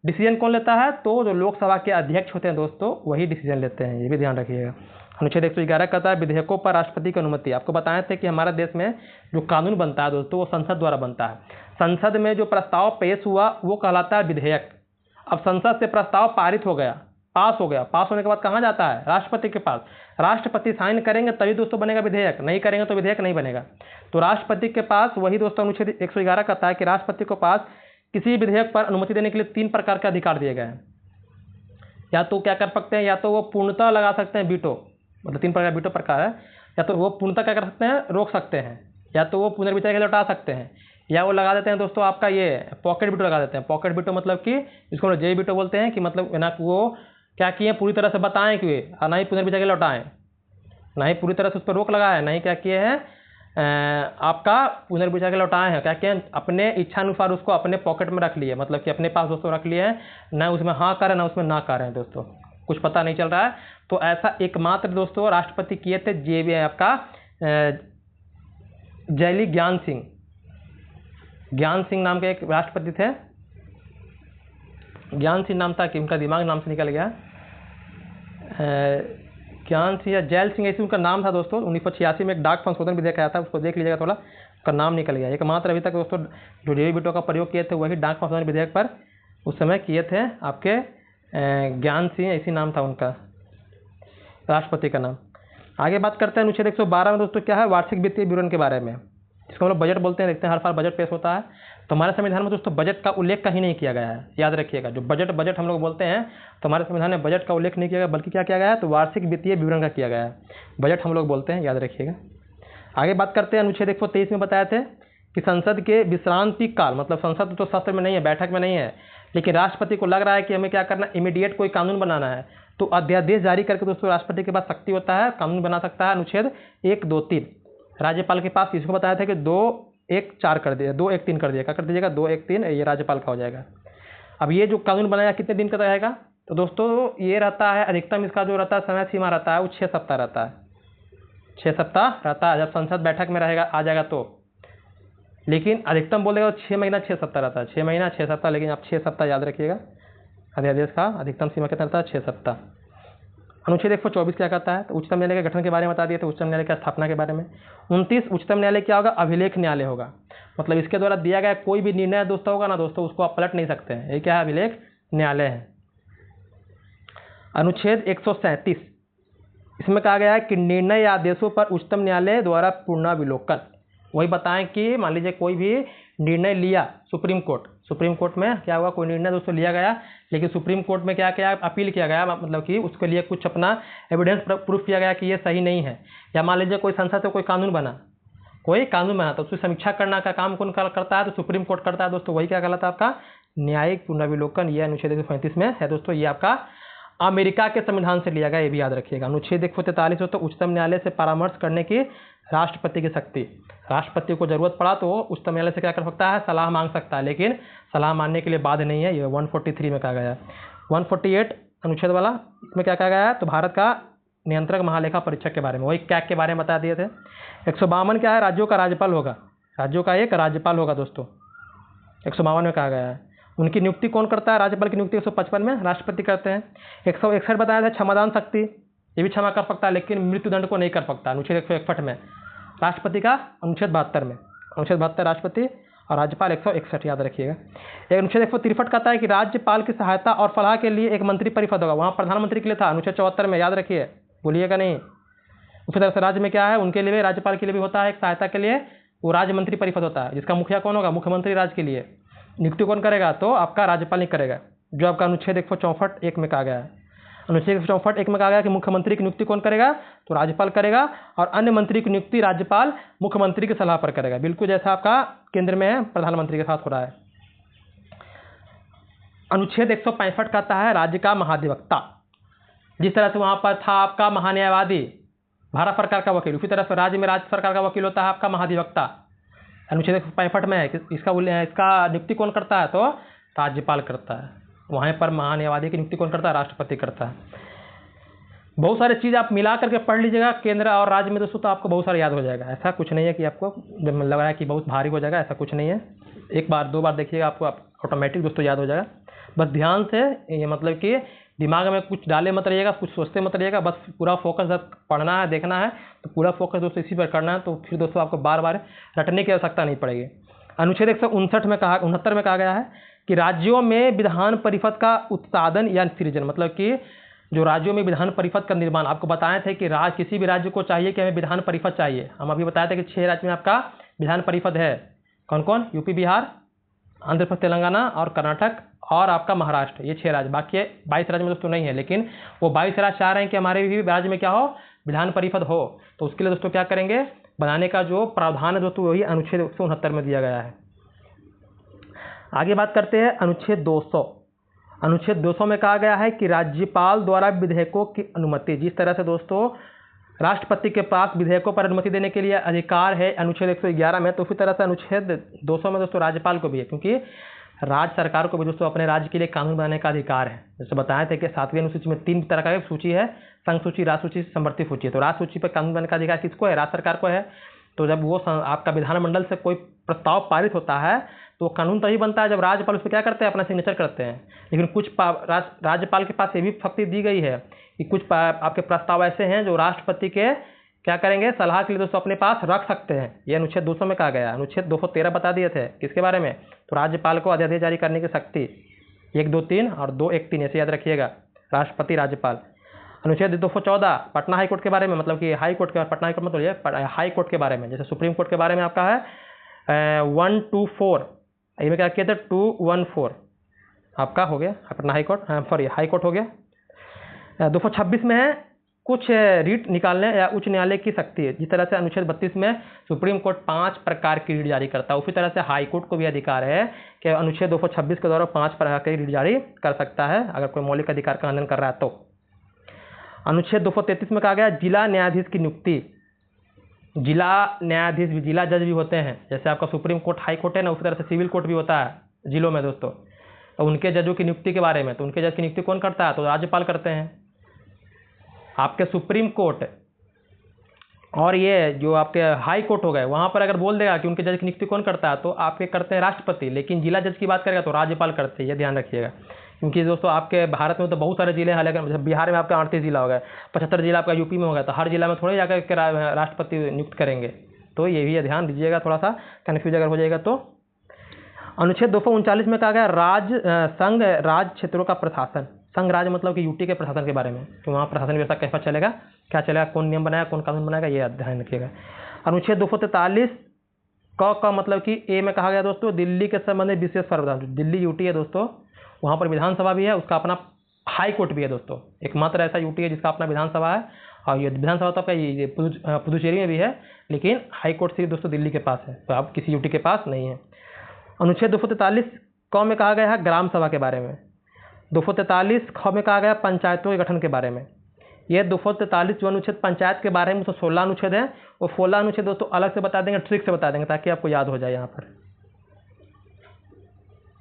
डिसीजन कौन लेता है? तो जो लोकसभा के अध्यक्ष होते हैं दोस्तों वही डिसीजन लेते हैं, ये भी ध्यान रखिएगा। अनुच्छेद 111 कहता है विधेयकों पर राष्ट्रपति की अनुमति। आपको बताए थे कि हमारे देश में जो कानून बनता है दोस्तों वो संसद द्वारा बनता है। संसद में जो प्रस्ताव पेश हुआ वो कहलाता है विधेयक। अब संसद से प्रस्ताव पारित हो गया, पास हो गया, पास होने के बाद कहाँ जाता है? राष्ट्रपति के पास। राष्ट्रपति साइन करेंगे तभी दोस्तों बनेगा विधेयक, नहीं करेंगे तो विधेयक नहीं बनेगा। तो राष्ट्रपति के पास वही दोस्तों अनुच्छेद 111 कहता है कि राष्ट्रपति के पास किसी विधेयक पर अनुमति देने के लिए 3 प्रकार के अधिकार दिए गए हैं। या तो क्या कर सकते हैं? या तो वो पूर्णतः लगा सकते हैं वीटो, मतलब 3 प्रकार वीटो प्रकार है। या तो वो पूर्णतः क्या कर सकते हैं? रोक सकते हैं। या तो वो पुनर्विचार के लिए लौटा सकते हैं, या वो लगा देते हैं दोस्तों आपका ये पॉकेट वीटो लगा देते हैं। पॉकेट वीटो मतलब कि इसको जे वीटो बोलते हैं, कि मतलब ना वो क्या किए पूरी तरह से बताएं कि ना ही पुनर्विचार के लिए लौटाएं, ना ही पूरी तरह से उस पर रोक लगाए, नहीं क्या किए हैं आपका पुनर्विचार के लौटाए हैं, क्या किए हैं अपने इच्छानुसार उसको अपने पॉकेट में रख लिए, मतलब कि अपने पास दोस्तों रख लिए हैं, ना उसमें हाँ करें ना उसमें ना करें दोस्तों, कुछ पता नहीं चल रहा है। तो ऐसा एकमात्र दोस्तों राष्ट्रपति किए थे जे आपका जयली ज्ञान सिंह नाम के एक राष्ट्रपति थे। ज्ञान सिंह नाम था कि उनका दिमाग नाम से निकल गया, ज्ञान सिंह या जैल सिंह ऐसे उनका नाम था दोस्तों। 1986 में एक डाक संशोधन विधेयक आया था, उसको देख लीजिएगा थोड़ा, उसका नाम निकल गया। एकमात्र अभी तक दोस्तों जो जेवी वीटो का प्रयोग किए थे वही डाक संशोधन विधेयक पर उस समय किए थे आपके ज्ञान सिंह, ऐसी नाम था उनका राष्ट्रपति का नाम। आगे बात करते हैं अनुच्छेद 112 में दोस्तों क्या है? वार्षिक वित्तीय विवरण के बारे में, इसको हम लोग बजट बोलते हैं। देखते हैं हर साल बजट पेश होता है, तो हमारे संविधान में दोस्तों बजट का उल्लेख कहीं नहीं किया गया है, याद रखिएगा। जो बजट हम लोग बोलते हैं तो हमारे संविधान में बजट का उल्लेख नहीं किया गया, बल्कि क्या किया गया है? तो वार्षिक वित्तीय विवरण का किया गया है, बजट हम लोग बोलते हैं, याद रखिएगा। आगे बात करते हैं अनुच्छेद 123 में बताया थे कि संसद के विश्रांति काल, मतलब संसद तो सत्र में नहीं है, बैठक में नहीं है, लेकिन राष्ट्रपति को लग रहा है कि हमें क्या करना, इमीडिएट कोई कानून बनाना है, तो अध्यादेश जारी करके दोस्तों राष्ट्रपति के पास शक्ति होता है, कानून बना सकता है। अनुच्छेद 1, 2, 3 राज्यपाल के पास, इसको बताया था कि 2, 1, 4 कर दिया, 2, 1, 3 कर दिया, क्या कर दीजिएगा? 2, 1, 3 ये राज्यपाल का हो जाएगा। अब ये जो कानून बनाया कितने दिन का रहेगा? तो दोस्तों ये रहता है अधिकतम, इसका जो रहता है समय सीमा रहता है वो 6 सप्ताह रहता है, 6 सप्ताह रहता है। जब संसद बैठक में रहेगा आ जाएगा तो, लेकिन अधिकतम बोलेगा तो 6 महीना 6 सप्ताह रहता है, 6 महीना 6 सप्ताह, लेकिन आप 6 सप्ताह याद रखिएगा। अध्यादेश का अधिकतम सीमा कितना रहता है? 6 सप्ताह। अनुच्छेद 124 क्या कहता है? तो उच्चतम न्यायालय के गठन के बारे में बता दिए थे, उच्चतम न्यायालय की स्थापना के बारे में। 29 उच्चतम न्यायालय क्या होगा? अभिलेख न्यायालय होगा, मतलब इसके द्वारा दिया गया कोई भी निर्णय दोस्तों होगा ना दोस्तों, उसको आप पलट नहीं सकते हैं, ये क्या है? अभिलेख न्यायालय है। अनुच्छेद 137 इसमें कहा गया है कि निर्णय या आदेशों पर उच्चतम न्यायालय द्वारा पुनराविलोकन। वही बताएं कि मान लीजिए कोई भी निर्णय लिया सुप्रीम कोर्ट में क्या हुआ, कोई निर्णय दोस्तों लिया गया, लेकिन सुप्रीम कोर्ट में क्या क्या अपील किया गया, मतलब कि उसके लिए कुछ अपना एविडेंस प्रूफ किया गया कि ये सही नहीं है। या मान लीजिए कोई संसद से कोई कानून बना तो उसकी समीक्षा करना का काम कौन करता है, तो सुप्रीम कोर्ट करता है दोस्तों। वही क्या कहलाता है आपका न्यायिक पुनराविलोकन। ये अनुच्छेद 135 में है दोस्तों। ये आपका अमेरिका के संविधान से लिया गया, ये भी याद रखिएगा। अनुच्छेद 143 दोस्तों उच्चतम न्यायालय से परामर्श करने की राष्ट्रपति की शक्ति। राष्ट्रपति को जरूरत पड़ा तो उच्चतम न्यायालय से क्या कर सकता है, सलाह मांग सकता है, लेकिन सलाह मानने के लिए बाध्य नहीं है। ये 143 में कहा गया है। 148 अनुच्छेद वाला, इसमें क्या कहा गया है, तो भारत का नियंत्रक महालेखा परीक्षक के बारे में, वही कैग के बारे में बता दिए थे। 152 क्या है, राज्यों का राज्यपाल होगा, राज्यों का एक राज्यपाल होगा दोस्तों, 152 में कहा गया है। उनकी नियुक्ति कौन करता है, राज्यपाल की नियुक्ति 155 में राष्ट्रपति करते हैं। 161 बताया था क्षमादान शक्ति, ये भी क्षमा कर सकता है लेकिन मृत्युदंड को नहीं कर सकता, अनुच्छेद 161 में। राष्ट्रपति का अनुच्छेद 72 में, अनुच्छेद 72 राष्ट्रपति और राज्यपाल 161 याद रखिएगा। एक अनुच्छेद 163 कहता है कि राज्यपाल की सहायता और सलाह के लिए एक मंत्री परिषद होगा, वहाँ प्रधानमंत्री के लिए था अनुच्छेद 74 में, याद रखिए, भूलिएगा नहीं। उसी तरह से राज्य में क्या है, उनके लिए भी, राज्यपाल के लिए भी होता है एक सहायता के लिए, वो राज्य मंत्री परिषद होता है, जिसका मुखिया कौन होगा, मुख्यमंत्री राज्य के लिए। नियुक्ति कौन करेगा, तो आपका राज्यपाल नहीं करेगा, जो आपका अनुच्छेद 164(1) में कहा गया है। अनुच्छेद 164(1) में कहा गया कि मुख्यमंत्री की नियुक्ति कौन करेगा, तो राज्यपाल करेगा, और अन्य मंत्री की नियुक्ति राज्यपाल मुख्यमंत्री की सलाह पर करेगा, बिल्कुल जैसा आपका केंद्र में है प्रधानमंत्री के साथ हो रहा है। अनुच्छेद 165 कहता है राज्य का महाधिवक्ता, जिस तरह से वहाँ पर था आपका महान्यायवादी, भारत सरकार का वकील, उसी तरह से राज्य में राज्य सरकार का वकील होता है आपका महाधिवक्ता। अनुच्छेद 165 में है कि इसका नियुक्ति कौन करता है, तो राज्यपाल करता है। वहाँ पर महान्यायवादी की नियुक्ति कौन करता है, राष्ट्रपति करता है। बहुत सारी चीज़ आप मिला करके पढ़ लीजिएगा केंद्र और राज्य में दोस्तों, तो आपको बहुत सारा याद हो जाएगा। ऐसा कुछ नहीं है कि आपको लग रहा है कि बहुत भारी हो जाएगा, ऐसा कुछ नहीं है। एक बार दो बार देखिएगा, आपको ऑटोमेटिक दोस्तों याद हो जाएगा। बस ध्यान से, ये मतलब कि दिमाग में कुछ डाले मत रहिएगा, कुछ सोचते मत रहिएगा, बस पूरा फोकस जब पढ़ना है, देखना है, तो पूरा फोकस दोस्तों इसी पर करना है, तो फिर दोस्तों आपको बार बार रटने की आवश्यकता नहीं पड़ेगी। अनुच्छेद 159 में 69 में कहा गया है कि राज्यों में विधान परिषद का उत्पादन या सृजन, मतलब कि जो राज्यों में विधान परिषद का निर्माण, आपको बताए थे कि किसी भी राज्य को चाहिए कि हमें विधान परिषद चाहिए। हम अभी बताए थे कि 6 राज्य में आपका विधान परिषद है, कौन कौन, यूपी, बिहार, आंध्र प्रदेश, तेलंगाना और कर्नाटक और आपका महाराष्ट्र, ये 6 राज्य। बाकी 22 राज्य में दोस्तों नहीं है, लेकिन वो 22 राज्य चाह रहे हैं कि हमारे भी राज्य में क्या हो, विधान परिषद हो, तो उसके लिए दोस्तों क्या करेंगे, बनाने का जो प्रावधान है दोस्तों वही अनुच्छेद 169 में दिया गया है। आगे बात करते हैं अनुच्छेद 200। अनुच्छेद 200 में कहा गया है कि राज्यपाल द्वारा विधेयकों की अनुमति, जिस तरह से दोस्तों राष्ट्रपति के पास विधेयकों पर अनुमति देने के लिए अधिकार है अनुच्छेद 111 में, तो उसी तरह से अनुच्छेद 200 में दोस्तों राज्यपाल को भी है, क्योंकि राज्य सरकार को भी दोस्तों अपने राज्य के लिए कानून बनाने का अधिकार है। जैसे बताए थे कि 7वीं अनुसूची में 3 तरह का सूची है, संघ सूची, राज सूची, समवर्ती सूची। तो राज सूची पर कानून बनाने का अधिकार किसको है, राज्य सरकार को है। तो जब वो आपका विधानमंडल से कोई प्रस्ताव पारित होता है तो कानून तभी बनता है जब राज्यपाल उस पर क्या करते हैं, अपना सिग्नेचर करते हैं। लेकिन कुछ राज्यपाल के पास ये भी शक्ति दी गई है कि कुछ आपके प्रस्ताव ऐसे हैं जो राष्ट्रपति के क्या करेंगे, सलाह के लिए दोस्तों अपने पास रख सकते हैं। ये अनुच्छेद 200 में कहा गया है। अनुच्छेद 213 बता दिए थे किसके बारे में, तो राज्यपाल को अध्यादेश जारी करने की शक्ति, 1, 2, 3 और 2, 1, 3 ऐसे याद रखिएगा, राष्ट्रपति, राज्यपाल। अनुच्छेद 214 पटना हाई कोर्ट के बारे में, मतलब कि हाई कोर्ट के, पटना हाई कोर्ट मतलब हाई कोर्ट के बारे में, जैसे सुप्रीम कोर्ट के बारे में आपका है 124, इसमें क्या किया था 214 आपका हो गया Patna high court, sorry high court हो गया। 226 में है कुछ रीट निकालने या उच्च न्यायालय की शक्ति है। जिस तरह से अनुच्छेद 32 में सुप्रीम कोर्ट 5 प्रकार की रीट जारी करता है, उसी तरह से हाई कोर्ट को भी अधिकार है कि अनुच्छेद 226 के द्वारा 5 प्रकार की रीट जारी कर सकता है अगर कोई मौलिक अधिकार का उल्लंघन कर रहा है तो। अनुच्छेद 233 में कहा गया जिला न्यायाधीश की नियुक्ति। जिला न्यायाधीश भी जिला जज भी होते हैं, जैसे आपका सुप्रीम कोर्ट हाई कोर्ट है ना, उसी तरह से सिविल कोर्ट भी होता है जिलों में दोस्तों। तो उनके जजों की नियुक्ति के बारे में, तो उनके जज की नियुक्ति कौन करता है, तो राज्यपाल करते हैं। आपके सुप्रीम कोर्ट और ये जो आपके हाई कोर्ट हो गए, वहाँ पर अगर बोल देगा कि उनके जज की नियुक्ति कौन करता है, तो आपके करते हैं राष्ट्रपति, लेकिन जिला जज की बात करेगा तो राज्यपाल करते हैं, ये ध्यान रखिएगा। क्योंकि दोस्तों आपके भारत में तो बहुत सारे जिले हैं, लेकिन बिहार में आपका 38 जिला हो गया, 75 जिला आपका यूपी में होगा, तो हर जिला में थोड़े जाकर के राष्ट्रपति नियुक्त करेंगे, तो ये भी ध्यान दीजिएगा, थोड़ा सा कन्फ्यूज अगर हो जाएगा तो। अनुच्छेद 239 में कहा गया संघ राज्य क्षेत्रों का प्रशासन। संघ राज्य मतलब कि यूटी के प्रशासन के बारे में, कि वहाँ प्रशासन व्यवस्था कैसा चलेगा, क्या चलेगा, कौन नियम बनाएगा, कौन कानून बनाएगा, ये ध्यान रखिएगा। अनुच्छेद 243 का मतलब कि ए में कहा गया दोस्तों, दिल्ली के संबंध में विशेष प्रावधान। दिल्ली यूटी है दोस्तों, वहाँ पर विधानसभा भी है, उसका अपना हाई कोर्ट भी है दोस्तों, एकमात्र ऐसा यूटी है जिसका अपना विधानसभा है। और ये विधानसभा तो आपका ये पुदुचेरी में भी है, लेकिन हाई कोर्ट सिर्फ दोस्तों दिल्ली के पास है, तो आप किसी यूटी के पास नहीं है। अनुच्छेद 243 क में कहा गया है ग्राम सभा के बारे में। 243 ख में कहा गया पंचायतों के गठन के बारे में। ये 243 जो अनुच्छेद पंचायत के बारे में 16 अनुच्छेद है, वो 16 अनुच्छेद दोस्तों अलग से बता देंगे, ट्रिक से बता देंगे, ताकि आपको याद हो जाए यहाँ पर।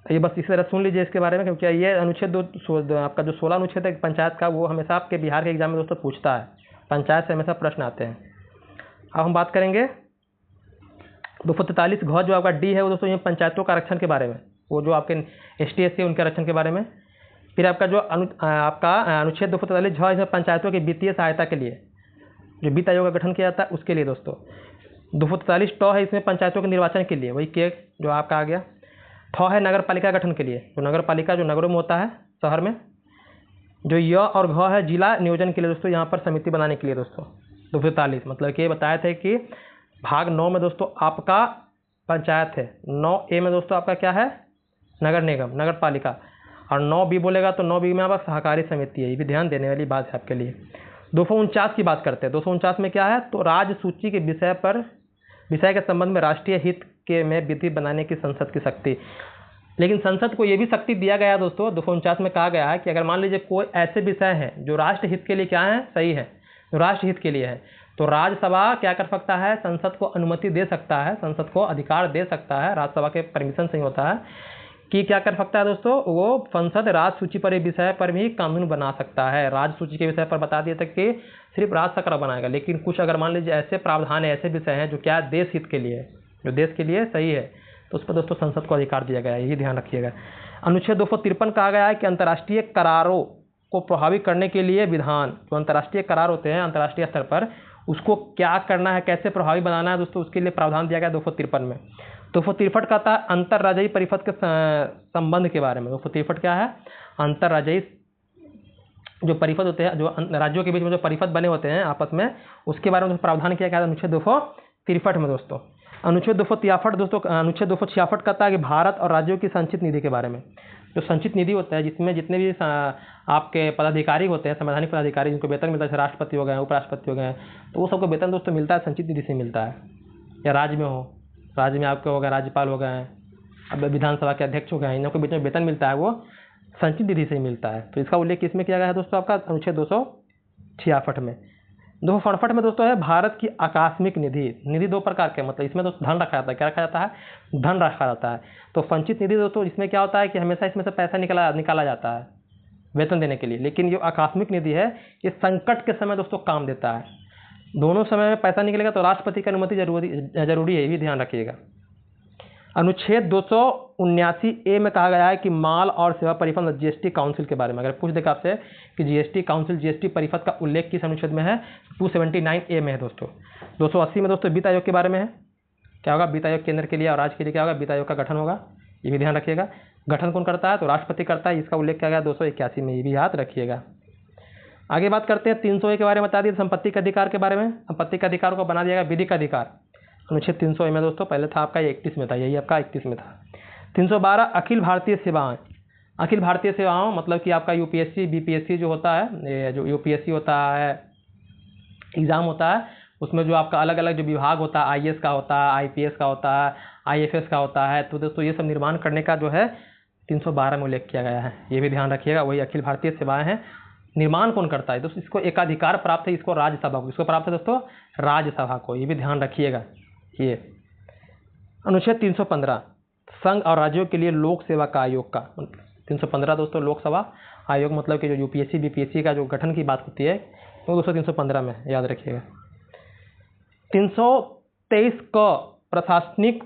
ये बस इस तरह सुन लीजिए इसके बारे में, क्योंकि ये अनुच्छेद आपका जो 16 अनुच्छेद है पंचायत का, वो हमेशा आपके बिहार के एग्जाम में दोस्तों पूछता है, पंचायत से हमेशा प्रश्न आते हैं। अब हम बात करेंगे 243 घ जो आपका डी है वो दोस्तों ये पंचायतों का आरक्षण के बारे में, वो जो आपके ST SC है उनके आरक्षण के बारे में। फिर आपका जो आपका अनुच्छेद 243 झ इसमें पंचायतों की वित्तीय सहायता के लिए जो वित्त आयोग का गठन किया जाता है उसके लिए दोस्तों। 243 ट है इसमें पंचायतों के निर्वाचन के लिए, वही के जो आपका आ गया। ठ है नगर पालिका गठन के लिए, जो नगर पालिका जो नगरों में होता है शहर में। जो य और घ है जिला नियोजन के लिए दोस्तों, यहाँ पर समिति बनाने के लिए दोस्तों। 243 मतलब कि बताए थे कि भाग 9 में दोस्तों आपका पंचायत है, 9A में दोस्तों आपका क्या है, नगर निगम नगर पालिका, और 9B बोलेगा तो 9B में आपका सहकारी समिति है। ये भी ध्यान देने वाली बात है आपके लिए। 249 की बात करते हैं। 249 में क्या है, तो राज्य सूची के विषय के संबंध में राष्ट्रीय हित के में विधि बनाने की संसद की शक्ति। लेकिन संसद को ये भी शक्ति दिया गया है दोस्तों, 249 में कहा गया है कि अगर मान लीजिए कोई ऐसे विषय हैं जो राष्ट्र हित के लिए क्या है, सही है, जो राष्ट्र हित के लिए है, तो राज्यसभा क्या कर सकता है, संसद को अनुमति दे सकता है, संसद को अधिकार दे सकता है, राज्यसभा के परमिशन से ही होता है कि क्या कर सकता है दोस्तों, वो संसद राज्य सूची पर विषय पर भी कानून बना सकता है। राज्य सूची के विषय पर बता दिया था कि सिर्फ राज्य सरकार बनाएगा, लेकिन कुछ अगर मान लीजिए ऐसे प्रावधान है, ऐसे विषय हैं जो क्या देश हित के लिए, जो देश के लिए सही है, तो उस पर दोस्तों संसद को अधिकार दिया गया है, यही ध्यान रखिएगा। अनुच्छेद 253 कहा गया है कि अंतर्राष्ट्रीय करारों को प्रभावित करने के लिए विधान, जो अंतर्राष्ट्रीय करार होते हैं अंतर्राष्ट्रीय स्तर पर, उसको क्या करना है, कैसे प्रभावी बनाना है दोस्तों, उसके लिए प्रावधान दिया गया 253 में। 263 कहता है अंतर्राज्यीय परिषद के संबंध के बारे में। 263 क्या है, अंतर्राज्यीय जो परिषद होते हैं, जो राज्यों के बीच में जो परिषद बने होते हैं आपस में, उसके बारे में प्रावधान किया गया है अनुच्छेद 263 में दोस्तों। अनुच्छेद 263 दोस्तों, अनुच्छेद 266 कहता है कि भारत और राज्यों की संचित निधि के बारे में। जो संचित निधि होता है जिसमें जितने भी आपके पदाधिकारी होते हैं, संवैधानिक पदाधिकारी जिनको वेतन मिलता है, राष्ट्रपति हो गए, उपराष्ट्रपति हो गए, तो वो सबको वेतन दोस्तों मिलता है संचित निधि से मिलता है। या राज्य में हो, राज्य में आपके हो गए राज्यपाल हो गए, अब विधानसभा के अध्यक्ष हो गए, इन लोगों के बीच में वेतन मिलता है वो संचित निधि से ही मिलता है। तो इसका उल्लेख किसमें किया गया है दोस्तों, आपका अनुच्छेद 266 में। 268 में दोस्तों है भारत की आकस्मिक निधि। निधि दो प्रकार के, मतलब इसमें दोस्तों धन रखा जाता है, क्या रखा जाता है, धन रखा जाता है। तो संचित निधि दोस्तों इसमें क्या होता है कि हमेशा इसमें से पैसा निकाला जाता है वेतन देने के लिए, लेकिन जो आकस्मिक निधि है ये संकट के समय दोस्तों काम देता है। दोनों समय में पैसा निकलेगा तो राष्ट्रपति की अनुमति जरूरी है, ये भी ध्यान रखिएगा। अनुच्छेद 279A में कहा गया है कि माल और सेवा परिषद GST काउंसिल के बारे में। अगर पूछ देगा आपसे कि GST काउंसिल GST परिषद का उल्लेख किस अनुच्छेद में है, 279A में है दोस्तों। 280 में दोस्तों वित्त आयोग के बारे में है, क्या होगा, वित्त आयोग केंद्र के लिए और राज्य के लिए क्या होगा, वित्त आयोग का गठन होगा, ये भी ध्यान रखिएगा। गठन कौन करता है, तो राष्ट्रपति करता है, इसका उल्लेख किया गया 281 में, ये भी याद रखिएगा। आगे बात करते हैं 300A के बारे में, बता दिए संपत्ति के अधिकार के बारे में। संपत्ति के अधिकार को बना दिया गया विधिक अधिकार, अनुच्छेद 300A में दोस्तों। पहले था आपका 31 में था, यही आपका 31 में था। 312 अखिल भारतीय सेवाएं। अखिल भारतीय सेवाओं मतलब कि आपका UPSC BPSC जो होता है, जो UPSC होता है एग्ज़ाम होता है, उसमें जो आपका अलग अलग जो विभाग होता है, IAS का होता है, IPS का होता है, IFS का होता है, तो दोस्तों ये सब निर्माण करने का जो है 312 में उल्लेख किया गया है, ये भी ध्यान रखिएगा। वही अखिल भारतीय सेवाएं हैं। निर्माण कौन करता है दोस्तों, इसको एकाधिकार प्राप्त है, इसको राज्यसभा को, इसको प्राप्त है दोस्तों राज्यसभा को, ये भी ध्यान रखिएगा। ये अनुच्छेद 315 संघ और राज्यों के लिए लोक सेवा का आयोग का, 315 दोस्तों लोकसभा आयोग मतलब कि जो UPSC BPSC का जो गठन की बात होती है वो दोस्तों 315 में, याद रखिएगा। 323 क प्रशासनिक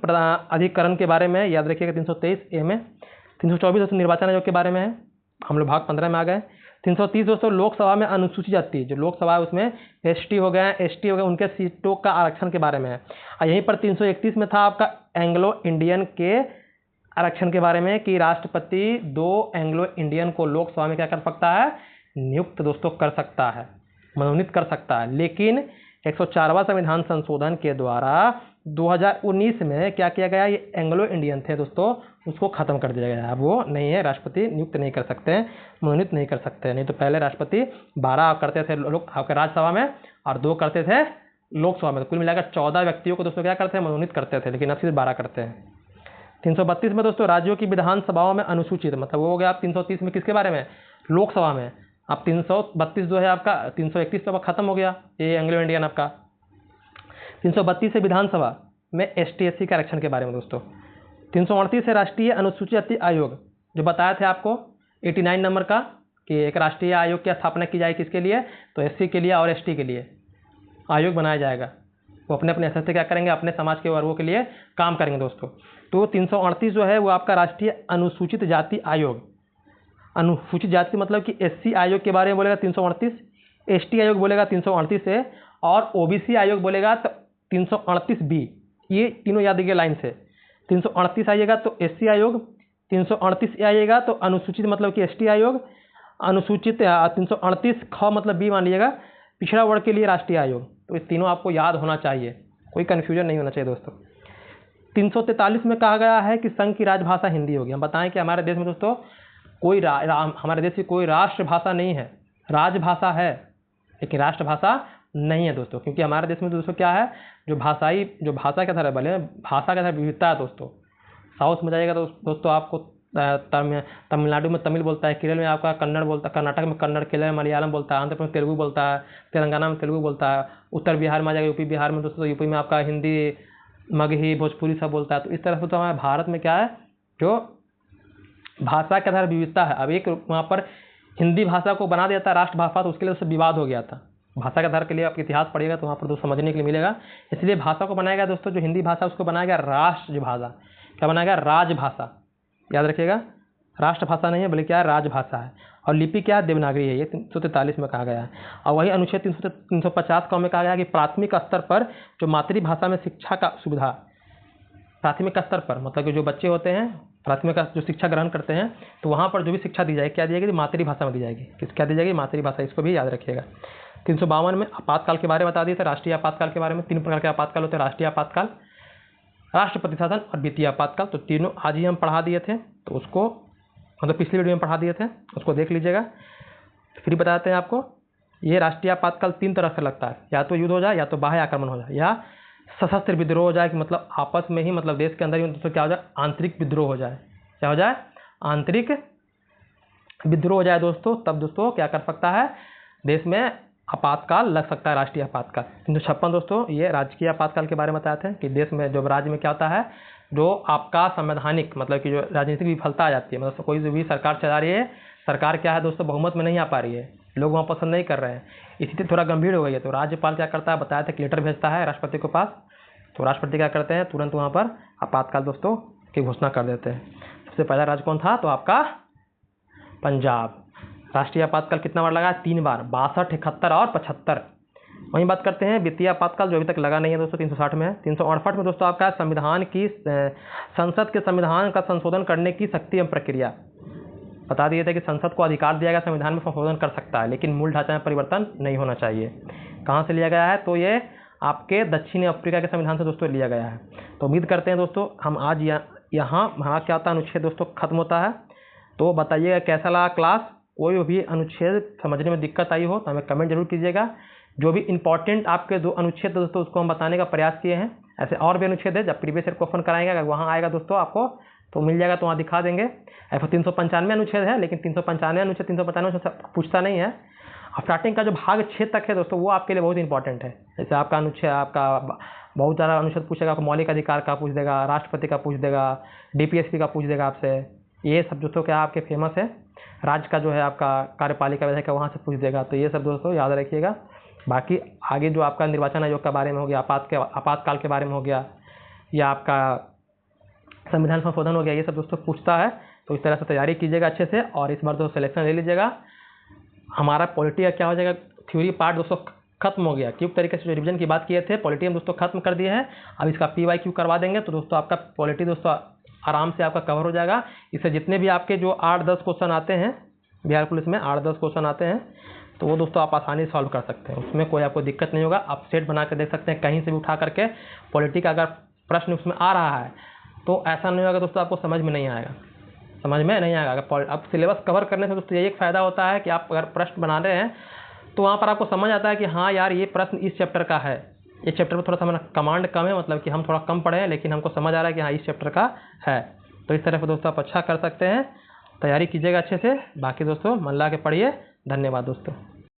अधिकरण के बारे में, याद रखिएगा 323A में। 324 दोस्तों निर्वाचन आयोग के बारे में है, हम लोग भाग 15 में आ गए। 330 दोस्तों लोकसभा में अनुसूचित जाति, जो लोकसभा है उसमें ST हो गए, ST हो गए, उनके सीटों का आरक्षण के बारे में है। और यहीं पर 331 में था आपका एंग्लो इंडियन के आरक्षण के बारे में कि राष्ट्रपति 2 एंग्लो इंडियन को लोकसभा में क्या कर सकता है, नियुक्त दोस्तों कर सकता है, मनोनीत कर सकता है। लेकिन 104वां संविधान संशोधन के द्वारा 2019 में क्या किया गया, ये एंग्लो इंडियन थे दोस्तों, उसको खत्म कर दिया गया। अब वो नहीं है, राष्ट्रपति नियुक्त नहीं कर सकते हैं, मनोनीत नहीं कर सकते हैं। नहीं तो पहले राष्ट्रपति 12 करते थे लोग आपके राज्यसभा में और 2 करते थे लोकसभा में। तो कुल मिलाकर 14 व्यक्तियों को दोस्तों क्या करते हैं, मनोनीत करते थे, लेकिन अब सिर्फ 12 करते हैं। 332 में दोस्तों राज्यों की विधानसभाओं में अनुसूचित, मतलब वो हो गया आप 330 में किसके बारे में, लोकसभा में। अब 332 जो है आपका 331 तो अब खत्म हो गया, ये एंग्लो इंडियन आपका। 332 से विधानसभा में ST/SC के आरक्षण के बारे में दोस्तों। 338 है राष्ट्रीय अनुसूचित जाति आयोग, जो बताया थे आपको 89 नंबर का कि एक राष्ट्रीय आयोग की स्थापना की जाए, किसके लिए, तो SC के लिए और ST के लिए आयोग बनाया जाएगा। वो अपने अपने हिसाब से क्या करेंगे, अपने समाज के वर्गों के लिए काम करेंगे दोस्तों। तो 338 जो है वो आपका राष्ट्रीय अनुसूचित जाति आयोग, अनुसूचित जाति मतलब कि SC आयोग के बारे में बोलेगा 338, ST आयोग बोलेगा 338 से, और OBC आयोग बोलेगा 338B। ये तीनों याद रखिए लाइन से। 338 आइएगा तो SC आयोग, 338 आइएगा तो अनुसूचित मतलब कि ST आयोग, अनुसूचित 338 ख मतलब B मान लीजिएगा, पिछड़ा वर्ग के लिए राष्ट्रीय आयोग। तो ये तीनों आपको याद होना चाहिए, कोई कन्फ्यूजन नहीं होना चाहिए दोस्तों। 343 में कहा गया है कि संघ की राजभाषा हिंदी होगी। हम बताएं कि हमारे देश में दोस्तों कोई हमारे देश की कोई राष्ट्रभाषा नहीं है, राजभाषा है लेकिन राष्ट्रभाषा नहीं है दोस्तों। क्योंकि हमारे देश में दोस्तों क्या है, जो भाषा के आधार भले भाषा के आधार विविधता है दोस्तों। साउथ में जाइएगा तो दोस्तों आपको तमिलनाडु में तमिल बोलता है, केरल में आपका कन्नड़ बोलता है, कर्नाटक में कन्नड़, केरल में मलयालम बोलता है, आंध्र प्रदेश में तेलुगु बोलता है, तेलंगाना में तेलुगु बोलता है, उत्तर बिहार में आ जाएगा, यूपी बिहार में दोस्तों यूपी में आपका हिंदी, मगही, भोजपुरी सब बोलता है। तो इस तरह से तो हमारे भारत में क्या है, जो भाषा के आधार विविधता है। अब एक वहाँ पर हिंदी भाषा को बना दिया था राष्ट्रभाषा, तो उसके लिए उससे विवाद हो गया था। भाषा के आधार के लिए आप इतिहास पढ़िएगा तो वहाँ पर दोस्तों समझने के लिए मिलेगा। इसलिए भाषा को बनाया गया दोस्तों, जो हिंदी भाषा उसको बनाया गया राष्ट्रभाषा। क्या बनाया गया, राजभाषा, याद रखिएगा। राष्ट्रभाषा नहीं है बल्कि क्या है, राजभाषा है। और लिपि क्या है, देवनागरी है। ये 343 में कहा गया है। और वही अनुच्छेद 350 का में कहा गया है कि प्राथमिक स्तर पर जो मातृभाषा में शिक्षा का सुविधा, प्राथमिक स्तर पर मतलब कि जो बच्चे होते हैं प्राथमिक जो शिक्षा ग्रहण करते हैं, तो वहाँ पर जो भी शिक्षा दी जाएगी क्या दी जाएगी, मातृभाषा में दी जाएगी। क्या दी जाएगी, मातृभाषा। इसको भी याद रखिएगा। 352 में आपातकाल के बारे में बता दिए थे, राष्ट्रीय आपातकाल के बारे में। 3 प्रकार के आपातकाल होते हैं, राष्ट्रीय आपातकाल, राष्ट्रपति शासन और वित्तीय आपातकाल। तो तीनों आज ही हम पढ़ा दिए थे, तो उसको मतलब पिछली वीडियो में पढ़ा दिए थे, उसको देख लीजिएगा। फिर बताते हैं आपको, ये राष्ट्रीय आपातकाल 3 तरह से लगता है, या तो युद्ध हो जाए, या तो बाह्य आक्रमण हो जाए, या सशस्त्र विद्रोह हो जाए, कि मतलब आपस में ही मतलब देश के अंदर ही दोस्तों क्या हो जाए, आंतरिक विद्रोह हो जाए। क्या हो जाए, आंतरिक विद्रोह हो जाए दोस्तों। तब दोस्तों क्या कर सकता है, देश में आपातकाल लग सकता है, राष्ट्रीय आपातकाल। 356 दोस्तों ये राजकीय आपातकाल के बारे में बताते हैं कि देश में जो राज्य में क्या होता है, जो आपका संवैधानिक मतलब कि जो राजनीतिक विफलता आ जाती है, मतलब कोई भी सरकार चला रही है, सरकार क्या है दोस्तों, बहुमत में नहीं आ पा रही है, लोग वहाँ पसंद नहीं कर रहे हैं, स्थिति थोड़ा गंभीर हो गई है, तो राज्यपाल क्या करता है, बताया था कि लेटर भेजता है राष्ट्रपति के पास। तो राष्ट्रपति क्या करते हैं, तुरंत वहाँ पर आपातकाल दोस्तों की घोषणा कर देते हैं। सबसे पहला राज्य कौन था, तो आपका पंजाब। राष्ट्रीय आपातकाल कितना बार लगा, 3 बार, 62, 71 और 75। वहीं बात करते हैं वित्तीय आपातकाल, जो अभी तक लगा नहीं है दोस्तों, 360 में है। 368 में दोस्तों आपका संविधान की संसद के संविधान का संशोधन करने की शक्ति एवं प्रक्रिया बता दिए थे कि संसद को अधिकार दिया गया संविधान में संशोधन कर सकता है, लेकिन मूल ढांचा में परिवर्तन नहीं होना चाहिए। कहाँ से लिया गया है, तो ये आपके दक्षिणी अफ्रीका के संविधान से दोस्तों लिया गया है। तो उम्मीद करते हैं दोस्तों हम आज यहाँ हमारा क्या होता है, अनुच्छेद दोस्तों खत्म होता है। तो बताइएगा कैसा लगा क्लास, कोई भी अनुच्छेद समझने में दिक्कत आई हो तो हमें कमेंट जरूर कीजिएगा। जो भी इंपॉर्टेंट आपके 2 अनुच्छेद दोस्तों उसको हम बताने का प्रयास किए हैं। ऐसे और भी अनुच्छेद है, जब प्रीवियस ईयर क्वेश्चन कराएंगे अगर वहाँ आएगा दोस्तों आपको तो मिल जाएगा, तो वहाँ दिखा देंगे। ऐसा 395 अनुच्छेद है, लेकिन 395 अनुच्छेद 395 पूछता नहीं है। स्टार्टिंग का जो भाग 6 तक है दोस्तों वो आपके लिए बहुत इंपॉर्टेंट है। जैसे आपका अनुच्छेद आपका बहुत सारा अनुच्छेद पूछेगा, आपको मौलिक अधिकार का पूछ देगा, राष्ट्रपति का पूछ देगा, DPSP का पूछ देगा आपसे। ये सब दोस्तों क्या आपके फेमस है। राज्य का जो है आपका कार्यपालिका विधायिका वहाँ से पूछ देगा, तो ये सब दोस्तों याद रखिएगा। बाकी आगे जो आपका निर्वाचन आयोग के बारे में हो गया, आपातकाल के बारे में हो गया, या आपका संविधान संशोधन हो गया, ये सब दोस्तों पूछता है। तो इस तरह से तैयारी कीजिएगा अच्छे से, और इस बार दोस्तों सिलेक्शन ले लीजिएगा। हमारा पॉलिटी का क्या हो जाएगा, थ्योरी पार्ट दोस्तों खत्म हो गया। क्यों तरीके से जो रिवीजन की बात किए थे पॉलिटी हम दोस्तों खत्म कर दिए हैं। अब इसका PYQ करवा देंगे, तो दोस्तों आपका पॉलिटी दोस्तों आराम से आपका कवर हो जाएगा। इससे जितने भी आपके जो 8-10 क्वेश्चन आते हैं बिहार पुलिस में, 8-10 क्वेश्चन आते हैं, तो वो दोस्तों आप आसानी से सॉल्व कर सकते हैं, उसमें कोई आपको दिक्कत नहीं होगा। आप सेट बना के देख सकते हैं, कहीं से भी उठा करके पॉलिटी का अगर प्रश्न उसमें आ रहा है तो ऐसा नहीं होगा दोस्तों आपको समझ में नहीं आएगा, समझ में नहीं आएगा। अगर आप सिलेबस कवर करने से दोस्तों ये एक फ़ायदा होता है कि आप अगर प्रश्न बना रहे हैं तो वहाँ पर आपको समझ आता है कि हाँ यार ये प्रश्न इस चैप्टर का है, इस चैप्टर में थोड़ा सा हमारा कमांड कम है, मतलब कि हम थोड़ा कम पढ़े हैं, लेकिन हमको समझ आ रहा है कि हाँ इस चैप्टर का है। तो इस तरह से दोस्तों आप अच्छा कर सकते हैं, तैयारी कीजिएगा अच्छे से। बाकी दोस्तों मन लगा के पढ़िए। धन्यवाद दोस्तों।